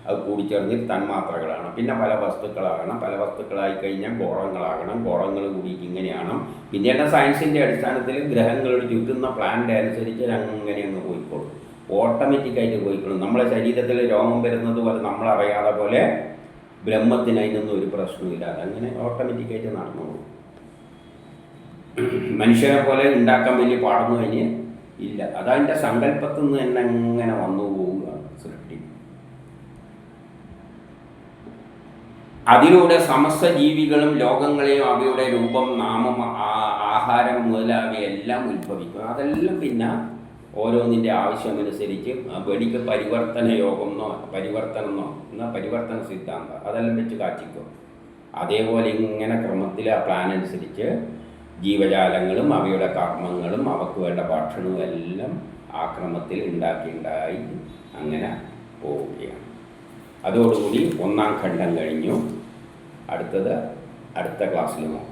അത് കൂടിച്ചേർന്ന് തന്മാത്രകളാണ്. പിന്നെ പല വസ്തുക്കളാകണം, പല വസ്തുക്കളായി കഴിഞ്ഞാൽ ഗോളങ്ങളാകണം, ഗോളങ്ങൾ കൂടിയിട്ട് ഇങ്ങനെയാണ്. പിന്നീട് സയൻസിൻ്റെ അടിസ്ഥാനത്തിൽ ഗ്രഹങ്ങളോട് ചുറ്റുന്ന പ്ലാന്റ് അനുസരിച്ച് അങ്ങനെ അങ്ങ് പോയിക്കോളും, ഓട്ടോമാറ്റിക്കായിട്ട് പോയിക്കോളും. നമ്മളെ ശരീരത്തിൽ രോഗം വരുന്നത് പോലെ നമ്മളറിയാതെ പോലെ ബ്രഹ്മത്തിന് അതിനൊന്നും ഒരു പ്രശ്നമില്ല, അതങ്ങനെ ഓട്ടോമാറ്റിക്കായിട്ട് നടന്നോളും. മനുഷ്യനെ പോലെ ഉണ്ടാക്കാൻ വലിയ പാടൊന്നും കഴിഞ്ഞ് ഇല്ല. അതതിൻ്റെ സങ്കല്പത്തിൽ നിന്ന് തന്നെ അങ്ങനെ വന്നു പോവുകയാണ് സൃഷ്ടി. അതിലൂടെ സമസ്ത ജീവികളും ലോകങ്ങളെയും അവയുടെ രൂപം, നാമം, ആഹാരം മുതലായവയെല്ലാം ഉത്ഭവിക്കും. അതെല്ലാം പിന്നെ ഓരോന്നിൻ്റെ ആവശ്യമനുസരിച്ച് വെടിക്ക് പരിവർത്തന യോഗമെന്നോ പരിവർത്തനമെന്നോ എന്നാൽ പരിവർത്തന സിദ്ധാന്തം അതെല്ലാം വെച്ച് കാച്ചിക്കും. അതേപോലെ ഇങ്ങനെ ക്രമത്തിൽ ആ പ്ലാൻ അനുസരിച്ച് ജീവജാലങ്ങളും അവയുടെ കർമ്മങ്ങളും അവർക്ക് വേണ്ട ഭക്ഷണവും എല്ലാം ആ ക്രമത്തിൽ ഉണ്ടാക്കി അങ്ങനെ പോവുകയാണ്. അതോടുകൂടി 1ാം ഖണ്ഡം കഴിഞ്ഞു. അടുത്ത ക്ലാസ്സിൽ നോക്കാം.